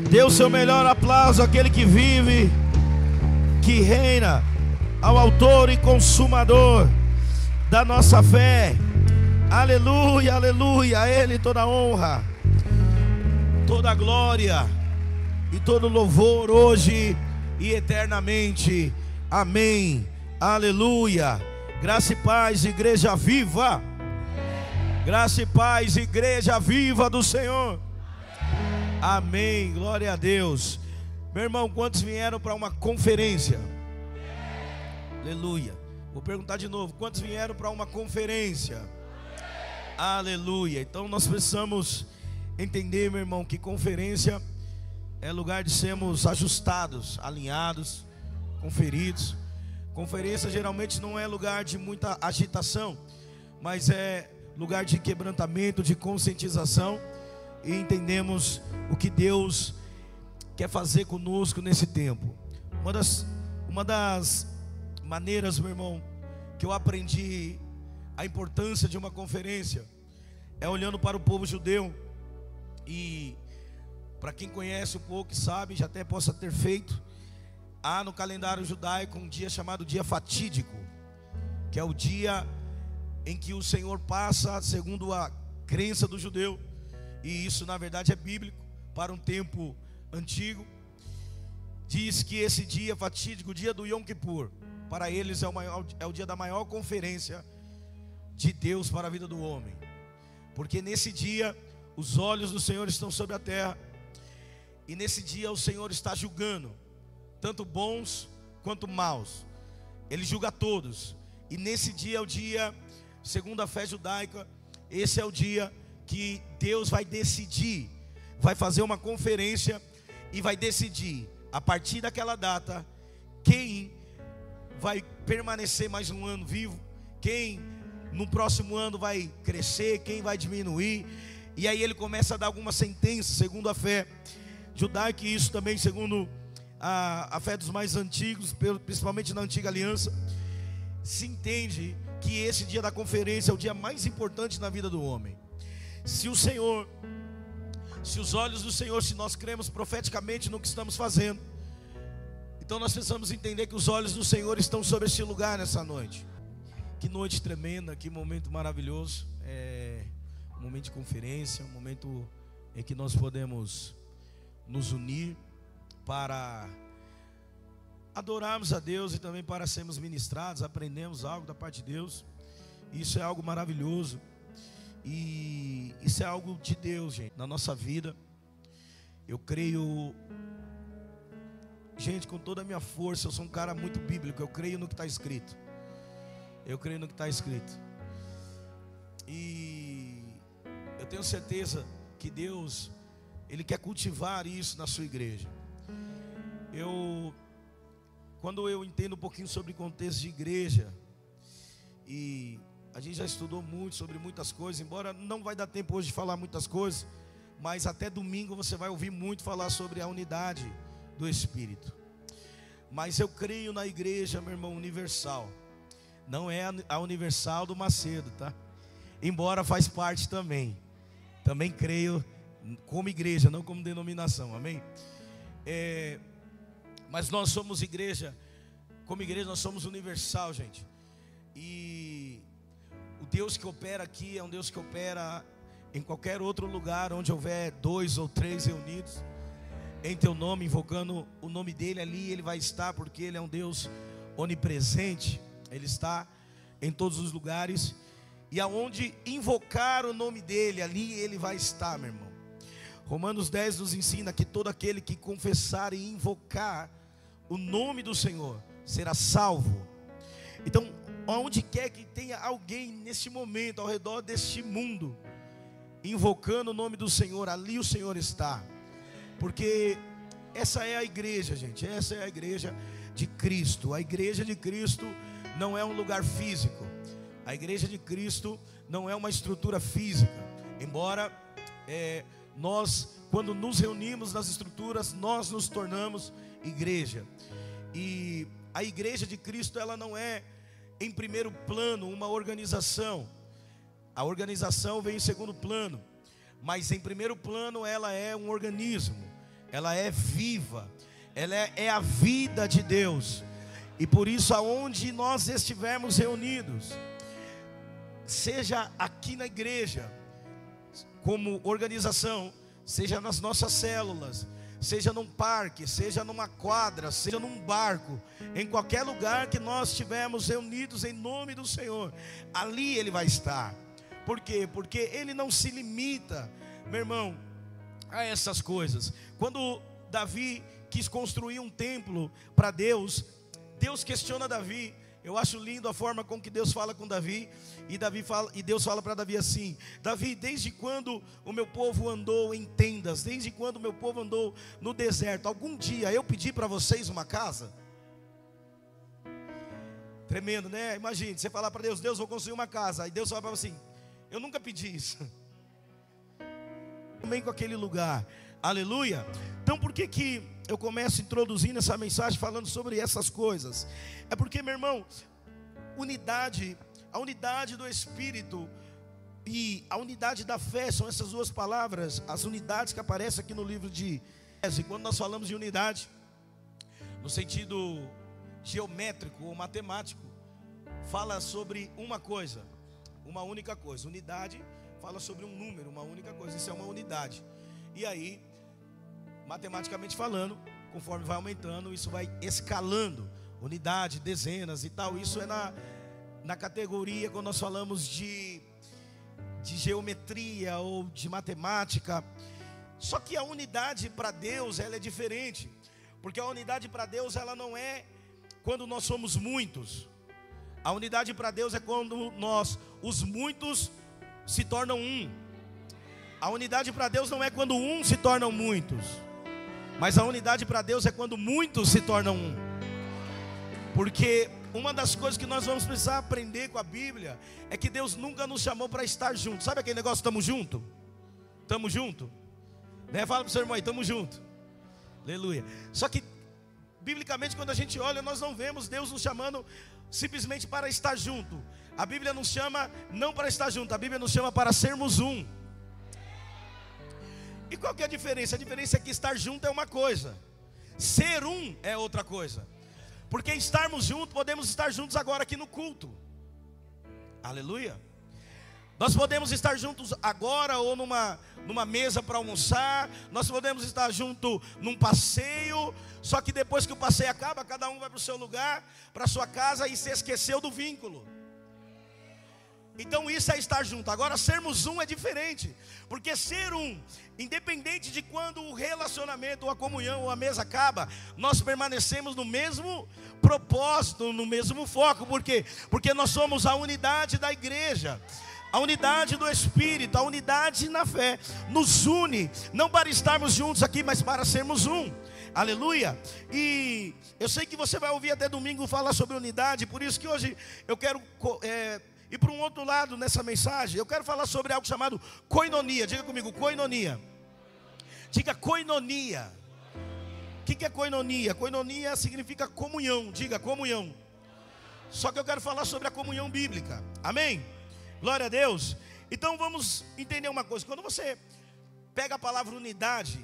Dê o seu melhor aplauso àquele que vive, que reina, ao autor e consumador da nossa fé. Aleluia, aleluia. A Ele toda a honra, toda a glória e todo louvor hoje e eternamente. Amém. Aleluia. Graça e paz, igreja viva. Graça e paz, igreja viva do Senhor. Amém. Glória a Deus. Meu irmão, quantos vieram para uma conferência? Aleluia. Vou perguntar de novo: quantos vieram para uma conferência? Aleluia. Então nós precisamos entender, meu irmão, que conferência é lugar de sermos ajustados, alinhados, conferidos. Conferência geralmente não é lugar de muita agitação, mas é lugar de quebrantamento, de conscientização, e entendemos o que Deus quer fazer conosco nesse tempo. Uma das maneiras, meu irmão, que eu aprendi a importância de uma conferência é olhando para o povo judeu. E para quem conhece um pouco, sabe, já até possa ter feito, há no calendário judaico um dia chamado dia fatídico, que é o dia em que o Senhor passa, segundo a crença do judeu, e isso na verdade é bíblico, para um tempo antigo. Diz que esse dia fatídico, o dia do Yom Kippur, para eles é o dia da maior conferência de Deus para a vida do homem, porque nesse dia os olhos do Senhor estão sobre a terra, e nesse dia o Senhor está julgando tanto bons quanto maus. Ele julga todos. E nesse dia é o dia, segundo a fé judaica, esse é o dia que Deus vai decidir, vai fazer uma conferência e vai decidir, a partir daquela data, quem vai permanecer mais um ano vivo, quem no próximo ano vai crescer, quem vai diminuir. E aí ele começa a dar algumas sentenças, segundo a fé judaica, e isso também segundo a fé dos mais antigos, principalmente na antiga aliança. Se entende que esse dia da conferência é o dia mais importante na vida do homem. Se os olhos do Senhor, se nós cremos profeticamente no que estamos fazendo, então nós precisamos entender que os olhos do Senhor estão sobre este lugar nessa noite. Que noite tremenda, que momento maravilhoso. É um momento de conferência, um momento em que nós podemos nos unir para adorarmos a Deus e também para sermos ministrados, aprendemos algo da parte de Deus. Isso é algo maravilhoso, e isso é algo de Deus, gente, na nossa vida. Eu creio, gente, com toda a minha força, eu sou um cara muito bíblico, eu creio no que está escrito. Eu creio no que está escrito. E eu tenho certeza que Deus, Ele quer cultivar isso na sua igreja. Quando eu entendo um pouquinho sobre contexto de igreja, e a gente já estudou muito sobre muitas coisas, embora não vai dar tempo hoje de falar muitas coisas, mas até domingo você vai ouvir muito falar sobre a unidade do Espírito. Mas eu creio na igreja, meu irmão, universal. Não é a universal do Macedo, tá? Embora faz parte também. Também creio como igreja, não como denominação, amém? Mas nós somos igreja, como igreja nós somos universal, gente. E o Deus que opera aqui é um Deus que opera em qualquer outro lugar onde houver 2 ou 3 reunidos em teu nome, invocando o nome dele, ali ele vai estar, porque ele é um Deus onipresente. Ele está em todos os lugares, e aonde invocar o nome dele, ali ele vai estar, meu irmão. Romanos 10 nos ensina que todo aquele que confessar e invocar o nome do Senhor será salvo. Então, aonde quer que tenha alguém neste momento, ao redor deste mundo, invocando o nome do Senhor, ali o Senhor está. Porque essa é a igreja, gente. Essa é a igreja de Cristo. A igreja de Cristo não é um lugar físico. A igreja de Cristo não é uma estrutura física. Embora nós, quando nos reunimos nas estruturas, nós nos tornamos igreja. E a igreja de Cristo, ela não é em primeiro plano uma organização. A organização vem em segundo plano, mas em primeiro plano ela é um organismo ela é viva, ela é a vida de Deus. E por isso, aonde nós estivermos reunidos, seja aqui na igreja, como organização, seja nas nossas células, seja num parque, seja numa quadra, seja num barco, em qualquer lugar que nós estivermos reunidos em nome do Senhor, ali Ele vai estar. Por quê? Porque Ele não se limita, meu irmão, a essas coisas. Quando Davi quis construir um templo para Deus, Deus questiona Davi. Eu acho lindo a forma com que Deus fala com Davi. E Deus fala para Davi assim: Davi, desde quando o meu povo andou em tendas? Desde quando o meu povo andou no deserto? Algum dia eu pedi para vocês uma casa? Tremendo, né? Imagine, você falar para Deus: Deus, vou construir uma casa. Aí Deus fala para você assim: eu nunca pedi isso. Também com aquele lugar. Aleluia. Então por que eu começo introduzindo essa mensagem falando sobre essas coisas? É porque, meu irmão, a unidade do Espírito e a unidade da fé são essas duas palavras, as unidades que aparecem aqui no livro de Efésios. Quando nós falamos de unidade, no sentido geométrico ou matemático, fala sobre uma coisa, uma única coisa. Unidade fala sobre um número, uma única coisa. Isso é uma unidade. E aí, matematicamente falando, conforme vai aumentando, isso vai escalando. Unidade, dezenas e tal. Isso é na categoria, quando nós falamos de geometria ou de matemática. Só que a unidade para Deus, ela é diferente. Porque a unidade para Deus, ela não é quando nós somos muitos. A unidade para Deus é quando os muitos se tornam um. A unidade para Deus não é quando um se tornam muitos, mas a unidade para Deus é quando muitos se tornam um. Porque uma das coisas que nós vamos precisar aprender com a Bíblia é que Deus nunca nos chamou para estar juntos. Sabe aquele negócio, estamos juntos? Estamos juntos, né? Fala para o seu irmão aí, estamos juntos. Aleluia. Só que biblicamente, quando a gente olha, nós não vemos Deus nos chamando simplesmente para estar junto. A Bíblia nos chama não para estar junto, a Bíblia nos chama para sermos um. E qual que é a diferença? A diferença é que estar junto é uma coisa, ser um é outra coisa. Porque estarmos juntos, podemos estar juntos agora aqui no culto. Aleluia. Nós podemos estar juntos agora ou numa mesa para almoçar. Nós podemos estar juntos num passeio. Só que depois que o passeio acaba, cada um vai para o seu lugar, para a sua casa, e se esqueceu do vínculo. Então isso é estar junto. Agora sermos um é diferente. Porque ser um, independente de quando o relacionamento, ou a comunhão, ou a mesa acaba, nós permanecemos no mesmo propósito, no mesmo foco. Por quê? Porque nós somos a unidade da igreja, a unidade do Espírito, a unidade na fé. Nos une, não para estarmos juntos aqui, mas para sermos um. Aleluia. E eu sei que você vai ouvir até domingo falar sobre unidade. Por isso que hoje eu quero ir para um outro lado nessa mensagem. Eu quero falar sobre algo chamado koinonia. Diga comigo, koinonia. Diga koinonia. O que é koinonia? Koinonia significa comunhão. Diga comunhão. Só que eu quero falar sobre a comunhão bíblica. Amém? Glória a Deus. Então vamos entender uma coisa. Quando você pega a palavra unidade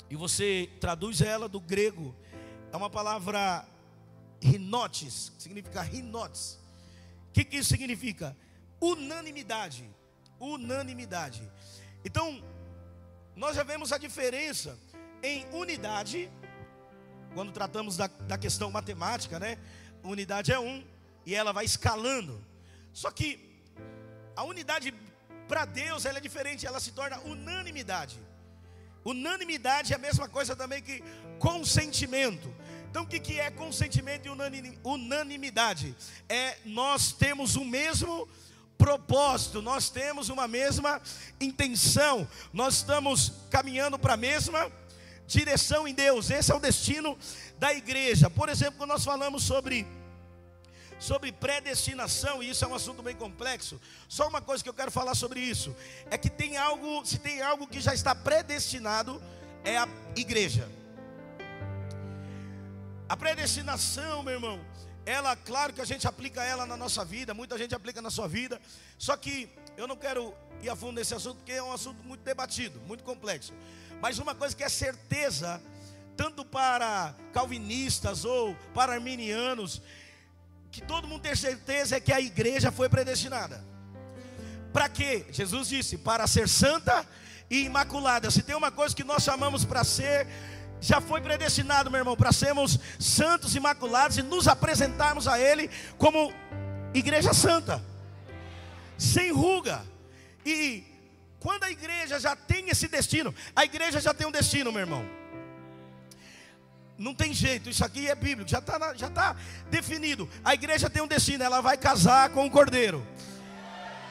e você traduz ela do grego, é uma palavra rinotes, que significa rinotes. O que isso significa? Unanimidade. Unanimidade. Então, nós já vemos a diferença em unidade, quando tratamos da questão matemática, né? Unidade é um, e ela vai escalando. Só que a unidade para Deus, ela é diferente, ela se torna unanimidade. Unanimidade é a mesma coisa também que consentimento. Então o que é consentimento e unanimidade? É nós temos o mesmo propósito, nós temos uma mesma intenção, nós estamos caminhando para a mesma direção em Deus. Esse é o destino da igreja. Por exemplo, quando nós falamos sobre predestinação, e isso é um assunto bem complexo, só uma coisa que eu quero falar sobre isso, é que se tem algo que já está predestinado, é a igreja. A predestinação, meu irmão, ela, claro que a gente aplica ela na nossa vida, muita gente aplica na sua vida, só que eu não quero ir a fundo nesse assunto, porque é um assunto muito debatido, muito complexo. Mas uma coisa que é certeza, tanto para calvinistas ou para arminianos, que todo mundo tem certeza, é que a igreja foi predestinada. Para quê? Jesus disse: para ser santa e imaculada. Se tem uma coisa que nós chamamos para ser, já foi predestinado, meu irmão, para sermos santos, imaculados e nos apresentarmos a Ele como igreja santa, sem ruga. E quando a igreja já tem esse destino, a igreja já tem um destino, meu irmão. Não tem jeito, isso aqui é bíblico, já está definido. A igreja tem um destino, ela vai casar com o Cordeiro.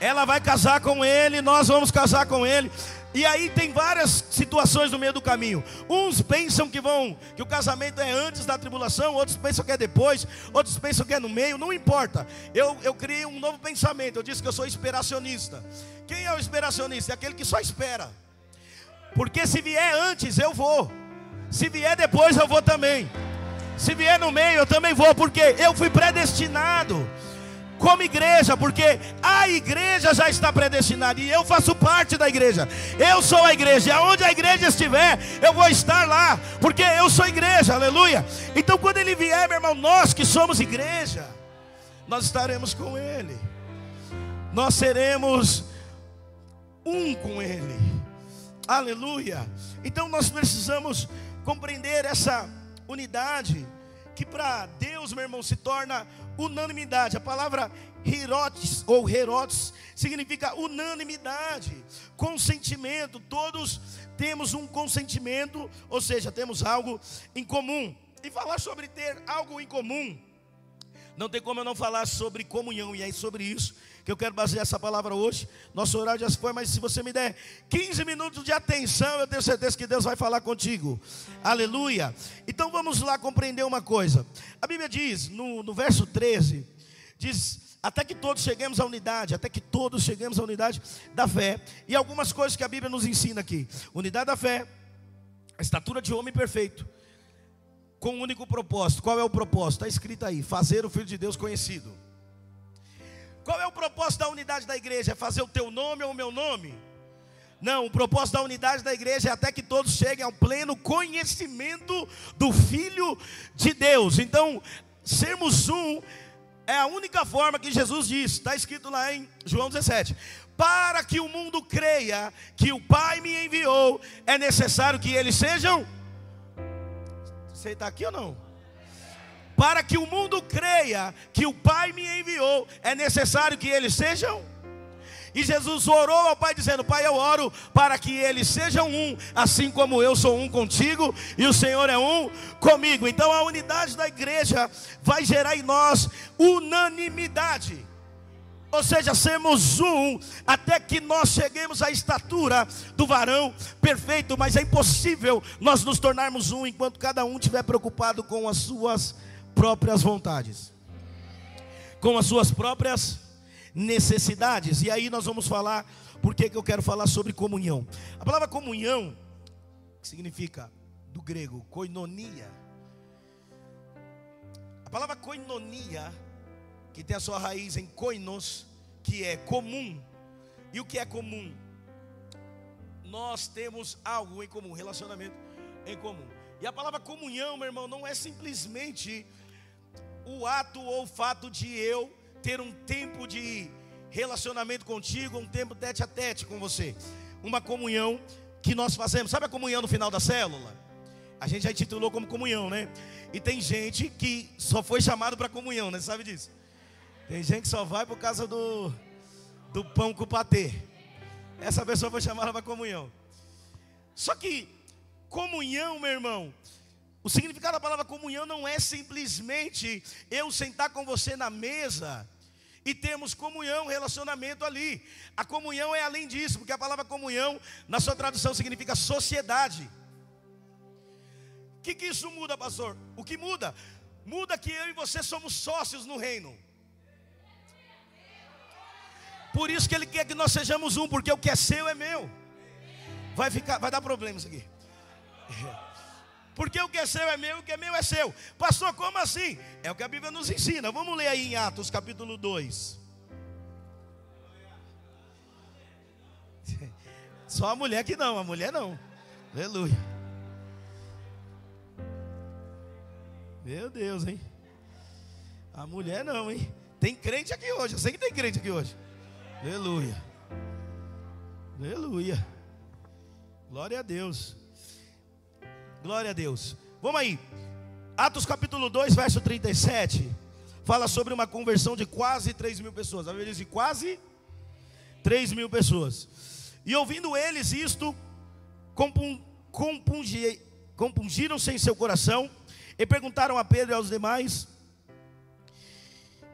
Ela vai casar com Ele, nós vamos casar com Ele. E aí tem várias situações no meio do caminho. Uns pensam que o casamento é antes da tribulação, outros pensam que é depois, outros pensam que é no meio, não importa. Eu criei um novo pensamento, eu disse que eu sou esperacionista. Quem é o esperacionista? É aquele que só espera. Porque se vier antes, eu vou. Se vier depois, eu vou também. Se vier no meio, eu também vou, porque eu fui predestinado como igreja, porque a igreja já está predestinada e eu faço parte da igreja. Eu sou a igreja, e aonde a igreja estiver, eu vou estar lá, porque eu sou igreja, aleluia. Então quando Ele vier, meu irmão, nós que somos igreja, nós estaremos com Ele, nós seremos um com Ele, aleluia. Então nós precisamos compreender essa unidade, que para Deus, meu irmão, se torna unanimidade. A palavra Herodes ou Herodes significa unanimidade, consentimento. Todos temos um consentimento, ou seja, temos algo em comum. E falar sobre ter algo em comum, não tem como eu não falar sobre comunhão. E é sobre isso que eu quero basear essa palavra hoje. Nosso horário já se foi, mas se você me der 15 minutos de atenção, eu tenho certeza que Deus vai falar contigo. Aleluia. Então vamos lá compreender uma coisa. A Bíblia diz, no verso 13, diz: até que todos cheguemos à unidade, até que todos cheguemos à unidade da fé. E algumas coisas que a Bíblia nos ensina aqui: unidade da fé, a estatura de homem perfeito, com um único propósito. Qual é o propósito? Está escrito aí: fazer o Filho de Deus conhecido. Qual é o propósito da unidade da igreja? É fazer o teu nome ou o meu nome? Não, o propósito da unidade da igreja é até que todos cheguem ao pleno conhecimento do Filho de Deus. Então, sermos um é a única forma que Jesus diz. Está escrito lá em João 17: para que o mundo creia que o Pai me enviou, é necessário que eles sejam... Você está aqui ou não? Para que o mundo creia que o Pai me enviou, é necessário que eles sejam... E Jesus orou ao Pai dizendo: Pai, eu oro para que eles sejam um, assim como eu sou um contigo e o Senhor é um comigo. Então a unidade da igreja vai gerar em nós unanimidade. Ou seja, sermos um, até que nós cheguemos à estatura do varão perfeito. Mas é impossível nós nos tornarmos um enquanto cada um estiver preocupado com as suas próprias vontades, com as suas próprias necessidades. E aí nós vamos falar, por que eu quero falar sobre comunhão. A palavra comunhão, que significa do grego koinonia. A palavra koinonia, que tem a sua raiz em koinos, que é comum. E o que é comum? Nós temos algo em comum, relacionamento em comum. E a palavra comunhão, meu irmão, não é simplesmente o ato ou o fato de eu ter um tempo de relacionamento contigo, um tempo tete a tete com você. Uma comunhão que nós fazemos. Sabe a comunhão no final da célula? A gente já intitulou como comunhão, né? E tem gente que só foi chamado para comunhão, né? Você sabe disso? Tem gente que só vai por causa do pão com patê. Essa pessoa foi chamada para comunhão. Só que comunhão, meu irmão, o significado da palavra comunhão não é simplesmente eu sentar com você na mesa e termos comunhão, relacionamento ali. A comunhão é além disso, porque a palavra comunhão, na sua tradução, significa sociedade. O que isso muda, pastor? O que muda? Muda que eu e você somos sócios no reino. Por isso que Ele quer que nós sejamos um, porque o que é seu é meu. Vai dar problema isso aqui. Porque o que é seu é meu, o que é meu é seu. Pastor, como assim? É o que a Bíblia nos ensina. Vamos ler aí em Atos capítulo 2. Só a mulher que não, a mulher não. Aleluia. Meu Deus, hein? A mulher não, hein? Tem crente aqui hoje. Eu sei que tem crente aqui hoje. Aleluia. Aleluia. Glória a Deus. Glória a Deus. Vamos aí. Atos capítulo 2, verso 37. Fala sobre uma conversão de quase 3.000 pessoas. A Bíblia diz de quase 3.000 pessoas. E ouvindo eles isto, compungiram-se em seu coração e perguntaram a Pedro e aos demais: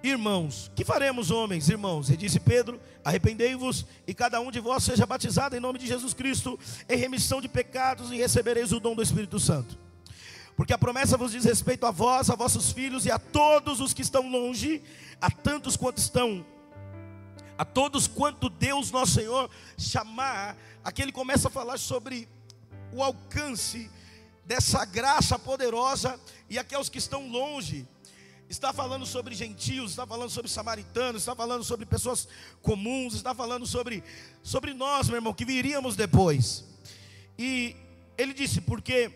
irmãos, que faremos, homens, irmãos? E disse Pedro: arrependei-vos e cada um de vós seja batizado em nome de Jesus Cristo em remissão de pecados, e recebereis o dom do Espírito Santo. Porque a promessa vos diz respeito a vós, a vossos filhos e a todos os que estão longe, a todos quanto Deus nosso Senhor chamar. Aqui ele começa a falar sobre o alcance dessa graça poderosa, e aqui aos que estão longe. Está falando sobre gentios, está falando sobre samaritanos, está falando sobre pessoas comuns, está falando sobre nós, meu irmão, que viríamos depois. E ele disse: porque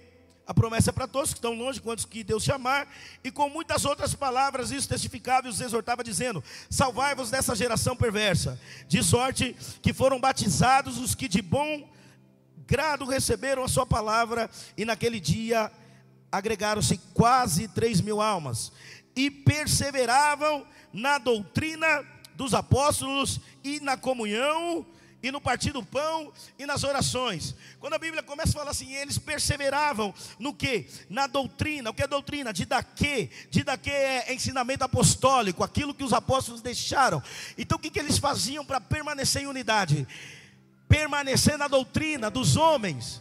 a promessa é para todos que estão longe, quantos que Deus chamar. E com muitas outras palavras isso testificava e os exortava, dizendo: salvai-vos dessa geração perversa. De sorte que foram batizados os que de bom grado receberam a sua palavra. E naquele dia agregaram-se quase 3.000 almas. E perseveravam na doutrina dos apóstolos, e na comunhão, e no partir do pão, e nas orações. Quando a Bíblia começa a falar assim, eles perseveravam no quê? Na doutrina. O que é doutrina? Didaquê. Didaquê é ensinamento apostólico, aquilo que os apóstolos deixaram. Então o que eles faziam para permanecer em unidade? Permanecer na doutrina dos homens.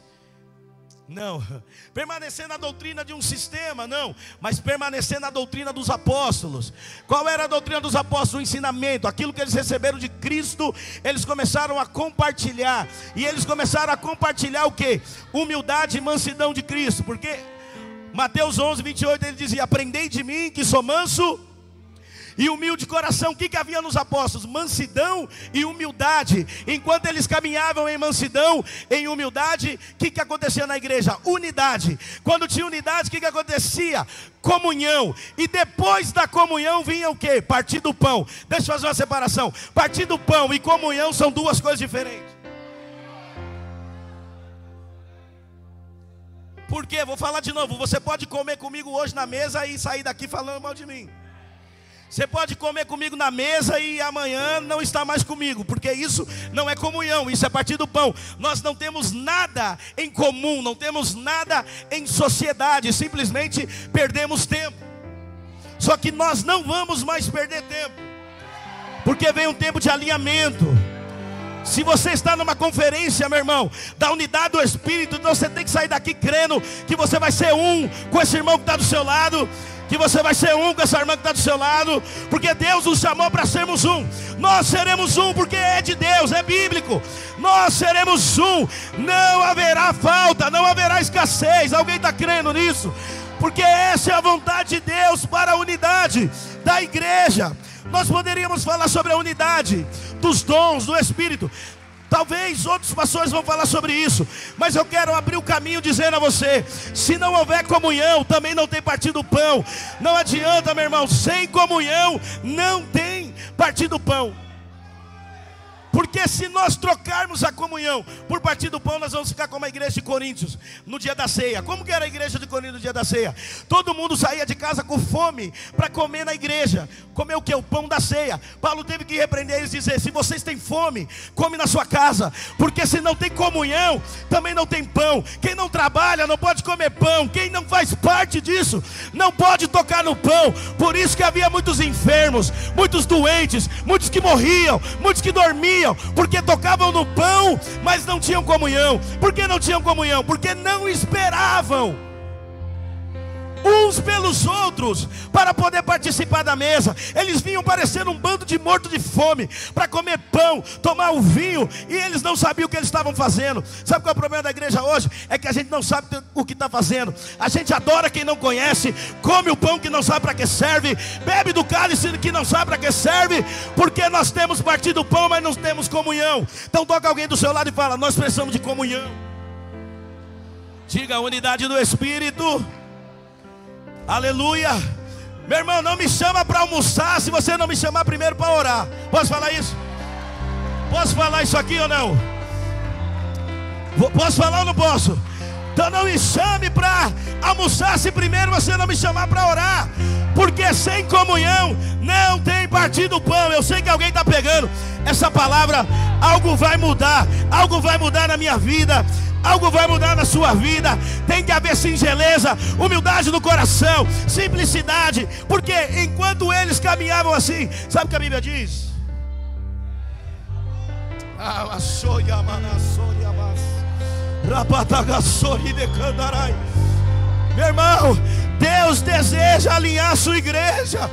Não, permanecer na doutrina de um sistema, não, mas permanecer na doutrina dos apóstolos. Qual era a doutrina dos apóstolos? O ensinamento, aquilo que eles receberam de Cristo, eles começaram a compartilhar. E eles começaram a compartilhar o quê? Humildade e mansidão de Cristo. Porque Mateus 11, 28, ele dizia: aprendei de mim que sou manso e humilde de coração. O que havia nos apóstolos? Mansidão e humildade. Enquanto eles caminhavam em mansidão, em humildade, o que acontecia na igreja? Unidade. Quando tinha unidade, o que acontecia? Comunhão. E depois da comunhão vinha o quê? Partir do pão. Deixa eu fazer uma separação. Partir do pão e comunhão são duas coisas diferentes. Por quê? Vou falar de novo. Você pode comer comigo hoje na mesa e sair daqui falando mal de mim. Você pode comer comigo na mesa e amanhã não estar mais comigo, porque isso não é comunhão, isso é partir do pão. Nós não temos nada em comum, não temos nada em sociedade, simplesmente perdemos tempo. Só que nós não vamos mais perder tempo, porque vem um tempo de alinhamento. Se você está numa conferência, meu irmão, da unidade do Espírito, então você tem que sair daqui crendo que você vai ser um com esse irmão que está do seu lado, que você vai ser um com essa irmã que está do seu lado, porque Deus nos chamou para sermos um. Nós seremos um porque é de Deus, é bíblico. Nós seremos um, não haverá falta, não haverá escassez. Alguém está crendo nisso? Porque essa é a vontade de Deus para a unidade da igreja. Nós poderíamos falar sobre a unidade dos dons do Espírito. Talvez outros pastores vão falar sobre isso, mas eu quero abrir o caminho dizendo a você: se não houver comunhão, também não tem partir do pão. Não adianta, meu irmão, sem comunhão não tem partir do pão. Porque se nós trocarmos a comunhão por partir do pão, nós vamos ficar como a igreja de Coríntios no dia da ceia. Como que era a igreja de Coríntios no dia da ceia? Todo mundo saía de casa com fome para comer na igreja. Comer o que? O pão da ceia. Paulo teve que repreender eles e dizer: se vocês têm fome, come na sua casa, porque se não tem comunhão, também não tem pão. Quem não trabalha não pode comer pão. Quem não faz parte disso não pode tocar no pão. Por isso que havia muitos enfermos, muitos doentes, muitos que morriam, muitos que dormiam, porque tocavam no pão, mas não tinham comunhão. Por que não tinham comunhão? Porque não esperavam uns pelos outros para poder participar da mesa. Eles vinham parecendo um bando de morto de fome para comer pão, tomar o vinho, e eles não sabiam o que eles estavam fazendo. Sabe qual é o problema da igreja hoje? É que a gente não sabe o que está fazendo. A gente adora quem não conhece, come o pão que não sabe para que serve, bebe do cálice que não sabe para que serve, porque nós temos partido do pão, mas não temos comunhão. Então toca alguém do seu lado e fala: nós precisamos de comunhão. Diga a unidade do Espírito. Aleluia. Meu irmão, não me chama para almoçar se você não me chamar primeiro para orar. Posso falar isso? Posso falar isso aqui ou não? Posso falar ou não posso? Então não me chame para almoçar se primeiro você não me chamar para orar. Porque sem comunhão não tem partido o pão. Eu sei que alguém está pegando essa palavra. Algo vai mudar. Algo vai mudar na minha vida. Algo vai mudar na sua vida. Tem que haver singeleza, humildade no coração, simplicidade. Porque enquanto eles caminhavam assim, sabe o que a Bíblia diz? Meu irmão, Deus deseja alinhar a sua igreja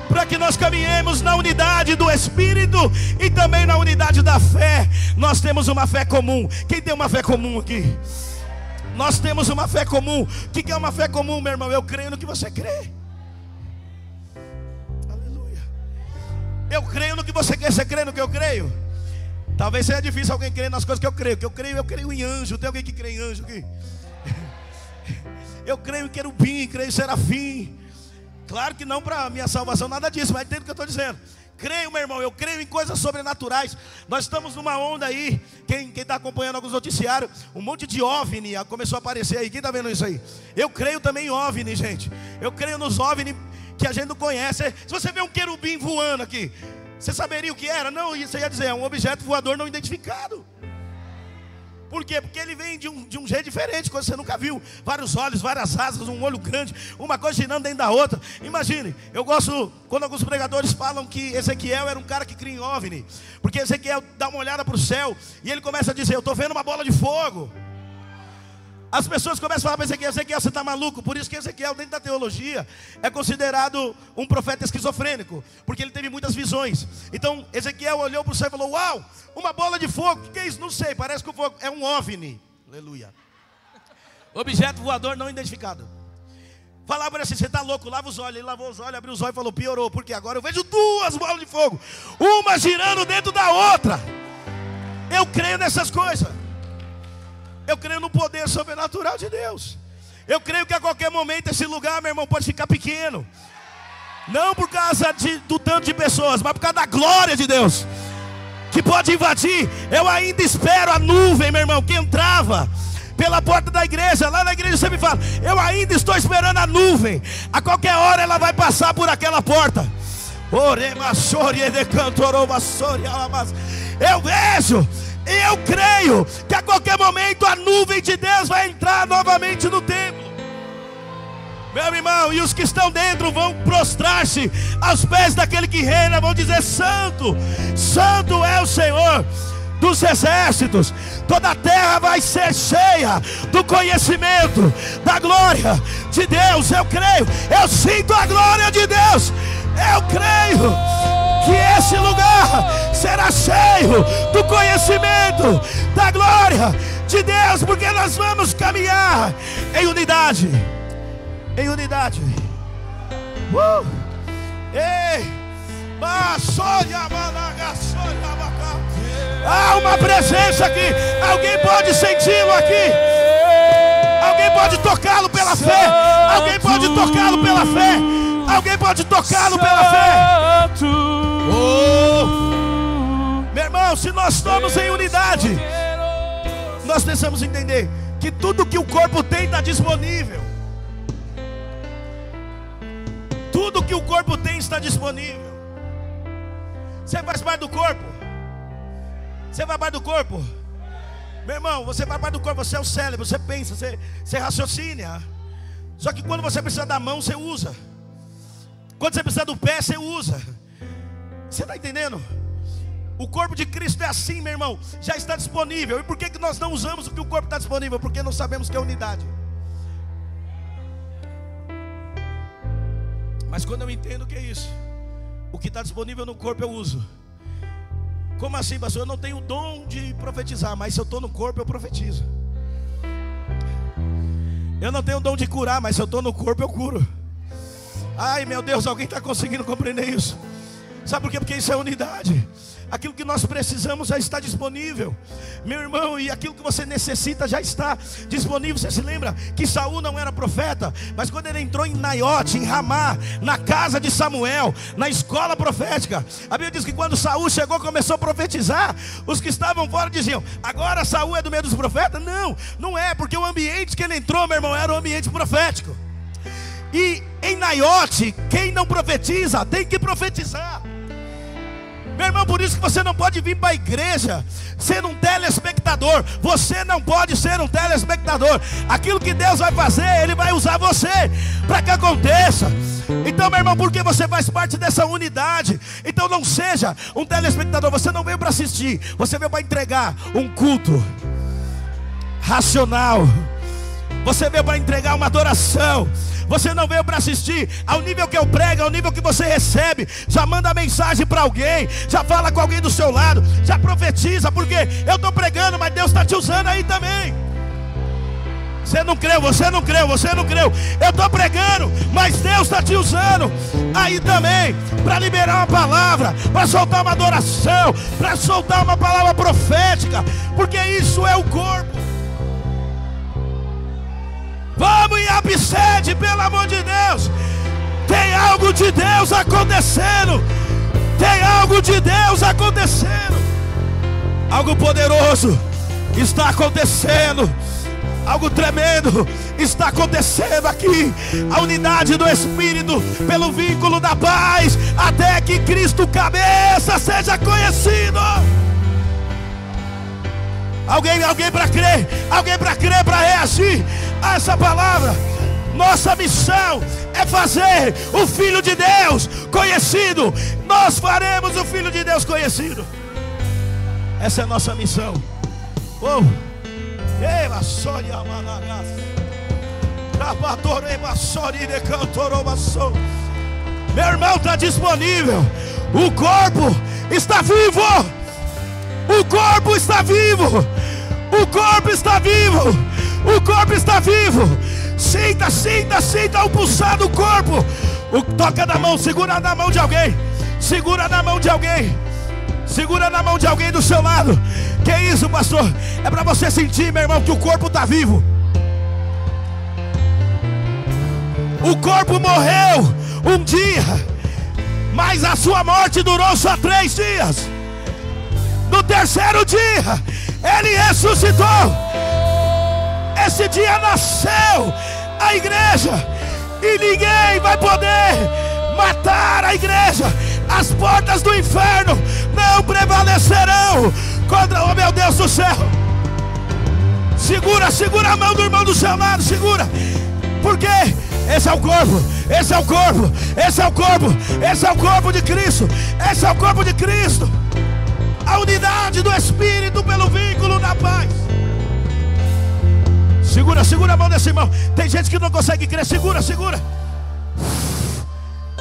para que nós caminhemos na unidade do Espírito e também na unidade da fé. Nós temos uma fé comum. Quem tem uma fé comum aqui? Nós temos uma fé comum. O que é uma fé comum, meu irmão? Eu creio no que você crê. Aleluia. Eu creio no que você crê. Você crê no que eu creio? Talvez seja difícil alguém crer nas coisas que eu creio. Que eu creio em anjo. Tem alguém que crê em anjo aqui? Eu creio em querubim, creio em serafim. Claro que não para minha salvação, nada disso, mas entendo o que eu estou dizendo. Creio, meu irmão, eu creio em coisas sobrenaturais. Nós estamos numa onda aí. Quem está acompanhando alguns noticiários, um monte de OVNI começou a aparecer aí. Quem está vendo isso aí? Eu creio também em OVNI, gente. Eu creio nos OVNI que a gente não conhece. Se você vê um querubim voando aqui, você saberia o que era? Não, você ia dizer, é um objeto voador não identificado. Por quê? Porque ele vem de um jeito diferente, coisa que você nunca viu. Vários olhos, várias asas, um olho grande, uma coisa girando dentro da outra. Imagine, eu gosto quando alguns pregadores falam que Ezequiel era um cara que cria em OVNI. Porque Ezequiel dá uma olhada para o céu e ele começa a dizer, eu estou vendo uma bola de fogo. As pessoas começam a falar para Ezequiel, Ezequiel, você está maluco? Por isso que Ezequiel, dentro da teologia, é considerado um profeta esquizofrênico, porque ele teve muitas visões. Então Ezequiel olhou para o céu e falou, uau, uma bola de fogo, o que é isso? Não sei, parece que o fogo é um OVNI. Aleluia. Objeto voador não identificado. Falava para ele assim, você está louco, lava os olhos. Ele lavou os olhos, abriu os olhos e falou, piorou, porque agora eu vejo duas bolas de fogo, uma girando dentro da outra. Eu creio nessas coisas. Eu creio no poder sobrenatural de Deus. Eu creio que a qualquer momento esse lugar, meu irmão, pode ficar pequeno. Não por causa do tanto de pessoas, mas por causa da glória de Deus, que pode invadir. Eu ainda espero a nuvem, meu irmão, que entrava pela porta da igreja. Lá na igreja você me fala, eu ainda estou esperando a nuvem. A qualquer hora ela vai passar por aquela porta. Eu vejo e eu creio que a qualquer momento a nuvem de Deus vai entrar novamente no templo. Meu irmão, e os que estão dentro vão prostrar-se aos pés daquele que reina, vão dizer, santo, santo é o Senhor dos exércitos. Toda a terra vai ser cheia do conhecimento da glória de Deus. Eu creio, eu sinto a glória de Deus. Eu creio que esse lugar será cheio do conhecimento da glória de Deus, porque nós vamos caminhar em unidade. Em unidade. Ei! Há uma presença aqui. Alguém pode senti-lo aqui. Alguém pode tocá-lo pela fé. Alguém pode tocá-lo pela fé. Alguém pode tocá-lo pela fé. Meu irmão, se nós estamos em unidade, nós precisamos entender que tudo que o corpo tem está disponível. Tudo que o corpo tem está disponível. Você faz parte do corpo. Você faz parte do corpo. Meu irmão, você faz parte do corpo. Você é o cérebro, você pensa, você raciocina. Só que quando você precisa da mão, você usa. Quando você precisa do pé, você usa. Você está entendendo? O corpo de Cristo é assim, meu irmão. Já está disponível. E por que nós não usamos o que o corpo está disponível? Porque não sabemos que é unidade. Mas quando eu entendo o que é isso, o que está disponível no corpo eu uso. Como assim, pastor? Eu não tenho o dom de profetizar, mas se eu estou no corpo eu profetizo. Eu não tenho o dom de curar, mas se eu estou no corpo eu curo. Ai meu Deus, alguém está conseguindo compreender isso? Sabe por quê? Porque isso é unidade. aquilo que nós precisamos já está disponível, meu irmão, e aquilo que você necessita já está disponível. Você se lembra que Saul não era profeta, mas quando ele entrou em Naiote, em Ramá, na casa de Samuel, na escola profética, a Bíblia diz que quando Saul chegou, começou a profetizar, os que estavam fora diziam: agora Saul é do meio dos profetas? Não, não é, porque o ambiente que ele entrou, meu irmão, era um ambiente profético. E em Naiote, quem não profetiza tem que profetizar. Meu irmão, por isso que você não pode vir para a igreja ser um telespectador. Você não pode ser um telespectador. Aquilo que Deus vai fazer, Ele vai usar você para que aconteça. Então, meu irmão, porque você faz parte dessa unidade, então não seja um telespectador. Você não veio para assistir, você veio para entregar um culto racional. Você veio para entregar uma adoração. Você não veio para assistir ao nível que eu prego, ao nível que você recebe. Já manda mensagem para alguém, já fala com alguém do seu lado, já profetiza, porque eu estou pregando, mas Deus está te usando aí também. Você não creu, você não creu, você não creu. Eu estou pregando, mas Deus está te usando aí também, para liberar uma palavra, para soltar uma adoração, para soltar uma palavra profética, porque isso é o corpo. Vamos em absede, pelo amor de Deus. Tem algo de Deus acontecendo. Tem algo de Deus acontecendo. Algo poderoso está acontecendo. Algo tremendo está acontecendo aqui. A unidade do Espírito pelo vínculo da paz, até que Cristo cabeça seja conhecido. Alguém para crer, para reagir a essa palavra. Nossa missão é fazer o Filho de Deus conhecido. Nós faremos o Filho de Deus conhecido. Essa é a nossa missão. Oh, meu irmão, está disponível. O corpo está vivo. O corpo está vivo. O corpo está vivo. O corpo está vivo. Sinta, sinta, sinta o pulsar do corpo. Toca na mão, segura na mão de alguém. Segura na mão de alguém. Segura na mão de alguém do seu lado. Que isso, pastor? É para você sentir, meu irmão, que o corpo está vivo. O corpo morreu um dia, mas a sua morte durou só 3 dias. No terceiro dia, Ele ressuscitou. Esse dia nasceu a igreja, e ninguém vai poder matar a igreja. As portas do inferno não prevalecerão contra, oh meu Deus do céu. Segura, segura a mão do irmão do seu lado, segura. Porque esse é o corpo, esse é o corpo, esse é o corpo, esse é o corpo de Cristo, esse é o corpo de Cristo. A unidade do Espírito pelo vínculo da paz. Segura, segura a mão desse irmão. Tem gente que não consegue crer. Segura, segura.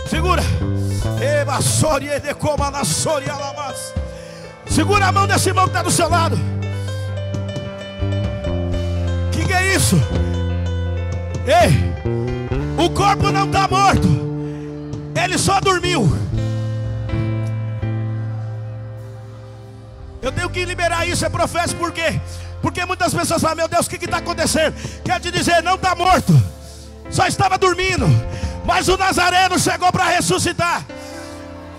Segura. Segura a mão desse irmão que está do seu lado. Que é isso? Ei, o corpo não está morto. Ele só dormiu. Eu tenho que liberar isso, é profético, por quê? Porque muitas pessoas falam: meu Deus, o que está acontecendo? Quer te dizer, não está morto, só estava dormindo. Mas o Nazareno chegou para ressuscitar.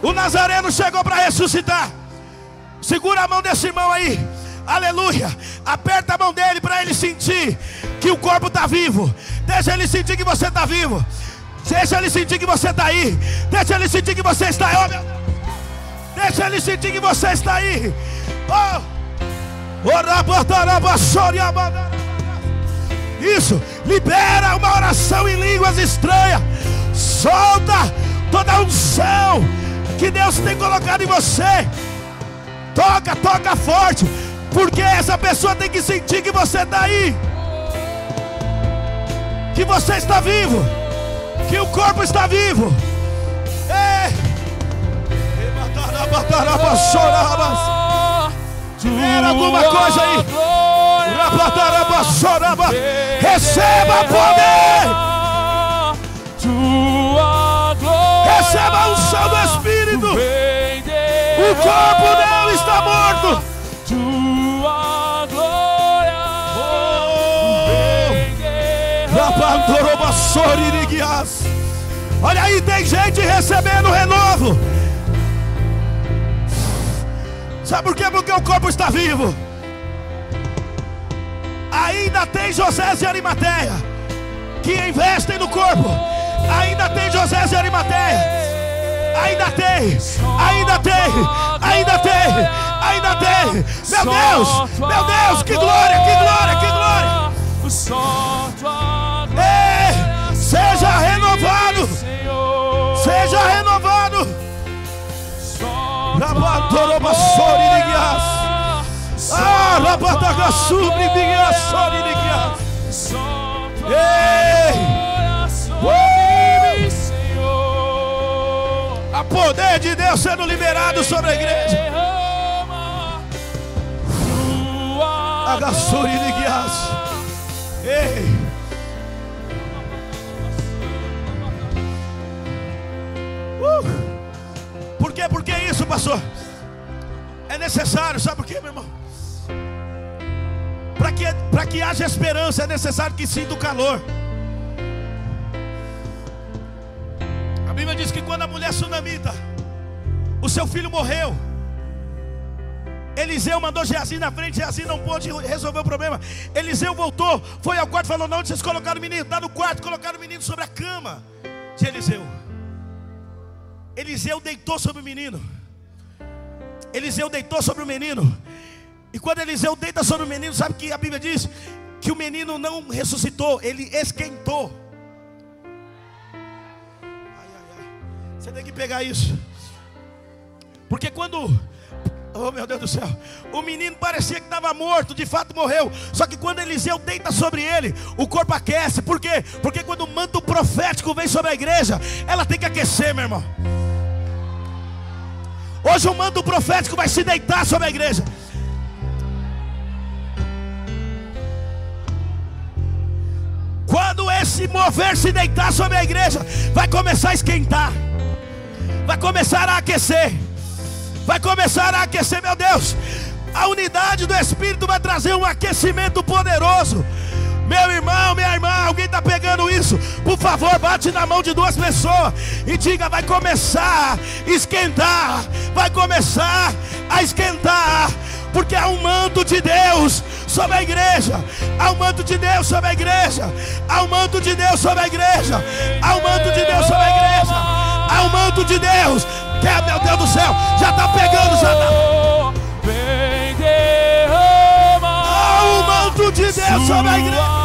O Nazareno chegou para ressuscitar. Segura a mão desse irmão aí, aleluia. Aperta a mão dele para ele sentir que o corpo está vivo. Deixa ele sentir que você está vivo. Deixa ele sentir que você está aí. Deixa ele sentir que você está aí, oh, meu Deus. Deixa ele sentir que você está aí. Isso, libera uma oração em línguas estranhas. Solta toda a unção que Deus tem colocado em você. Toca, toca forte, porque essa pessoa tem que sentir que você está aí, que você está vivo, que o corpo está vivo. Era alguma coisa aí. Receba poder. Receba a unção do Espírito. O corpo deu Olha aí, tem gente recebendo renovo. Sabe por quê? Porque o corpo está vivo. Ainda tem José de Arimateia que investem no corpo. Ainda tem José de Arimateia. Ainda tem, ainda tem, ainda tem, ainda tem. Meu Deus, que glória, que glória, que glória. Ei, seja renovado, seja renovado. Há poder de Deus sendo liberado sobre a igreja. Ei. Por quê? Por que isso, pastor? É necessário, sabe por quê, meu irmão? Para que haja esperança, é necessário que sinta o calor. A Bíblia diz que quando a mulher sunamita, o seu filho morreu, Eliseu mandou Geazi na frente. Geazi não pôde resolver o problema. Eliseu voltou, foi ao quarto e falou: não, onde vocês colocaram o menino? Está no quarto. Colocaram o menino sobre a cama de Eliseu. Eliseu deitou sobre o menino. Eliseu deitou sobre o menino. E quando Eliseu deita sobre o menino, sabe que a Bíblia diz? Que o menino não ressuscitou, ele esquentou. Você tem que pegar isso. Porque quando, oh meu Deus do céu, o menino parecia que estava morto, de fato morreu. Só que quando Eliseu deita sobre ele, o corpo aquece. Por quê? Porque quando o manto profético vem sobre a igreja, ela tem que aquecer, meu irmão. Hoje o manto profético vai se deitar sobre a igreja. Quando esse mover se deitar sobre a igreja, vai começar a esquentar, vai começar a aquecer, vai começar a aquecer, meu Deus. A unidade do Espírito vai trazer um aquecimento poderoso. Meu irmão, minha irmã, alguém está pegando isso? Por favor, bate na mão de duas pessoas e diga: vai começar a esquentar, vai começar a esquentar. Porque há um manto de Deus sobre a igreja. Há um manto de Deus sobre a igreja. Há um manto de Deus sobre a igreja. Há um manto de Deus sobre a igreja. Há um manto de Deus. Que é, meu Deus do céu, já está pegando, já está. Há um manto de Deus sobre a igreja.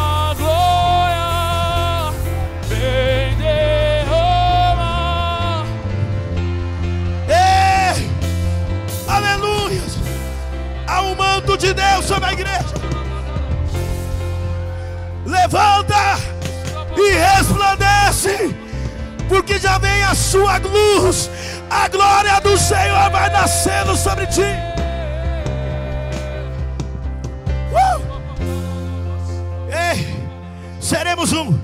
Há um manto de Deus sobre a igreja. Levanta e resplandece, porque já vem a sua luz. A glória do Senhor vai nascendo sobre ti. Ei, seremos um.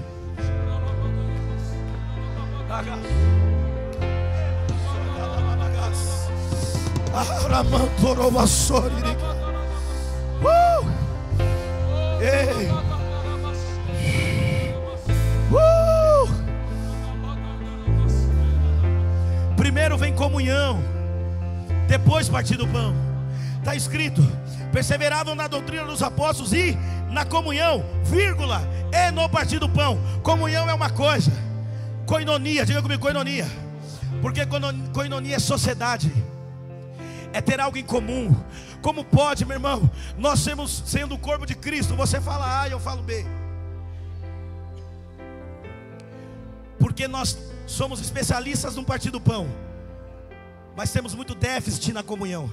Ei. Primeiro vem comunhão, depois partir do pão. Está escrito: perseveravam na doutrina dos apóstolos e na comunhão, vírgula, e no partir do pão. Comunhão é uma coisa, koinonia, diga comigo, koinonia. Porque koinonia é sociedade, é ter algo em comum. Como pode, meu irmão, nós sendo o corpo de Cristo, você fala A e eu falo B? Porque nós somos especialistas no partir do pão, mas temos muito déficit na comunhão.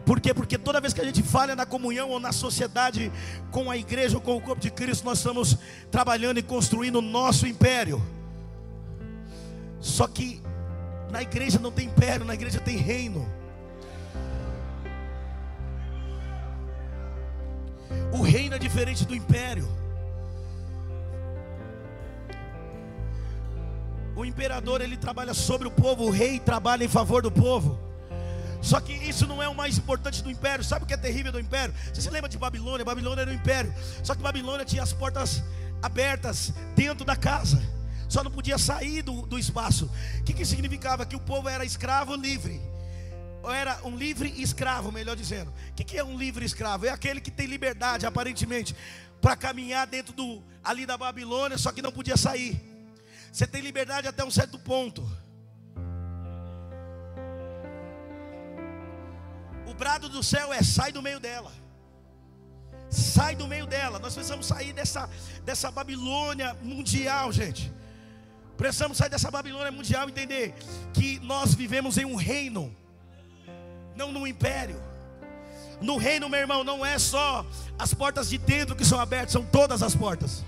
Por quê? Porque toda vez que a gente falha na comunhão ou na sociedade com a igreja ou com o corpo de Cristo, nós estamos trabalhando e construindo o nosso império. Só que na igreja não tem império, na igreja tem reino. O reino é diferente do império. O imperador, ele trabalha sobre o povo, o rei trabalha em favor do povo. Só que isso não é o mais importante do império. Sabe o que é terrível do império? Você se lembra de Babilônia? Babilônia era o império. Só que Babilônia tinha as portas abertas dentro da casa, só não podia sair do espaço. O que significava? Que o povo era escravo ou livre? Ou era um livre escravo, melhor dizendo. O que é um livre escravo? É aquele que tem liberdade, aparentemente, para caminhar dentro ali da Babilônia, só que não podia sair. Você tem liberdade até um certo ponto. O brado do céu é: sai do meio dela. Sai do meio dela. Nós precisamos sair dessa Babilônia mundial, gente. Precisamos sair dessa Babilônia mundial e entender que nós vivemos em um reino, não num império. No reino, meu irmão, não é só as portas de dentro que são abertas, são todas as portas.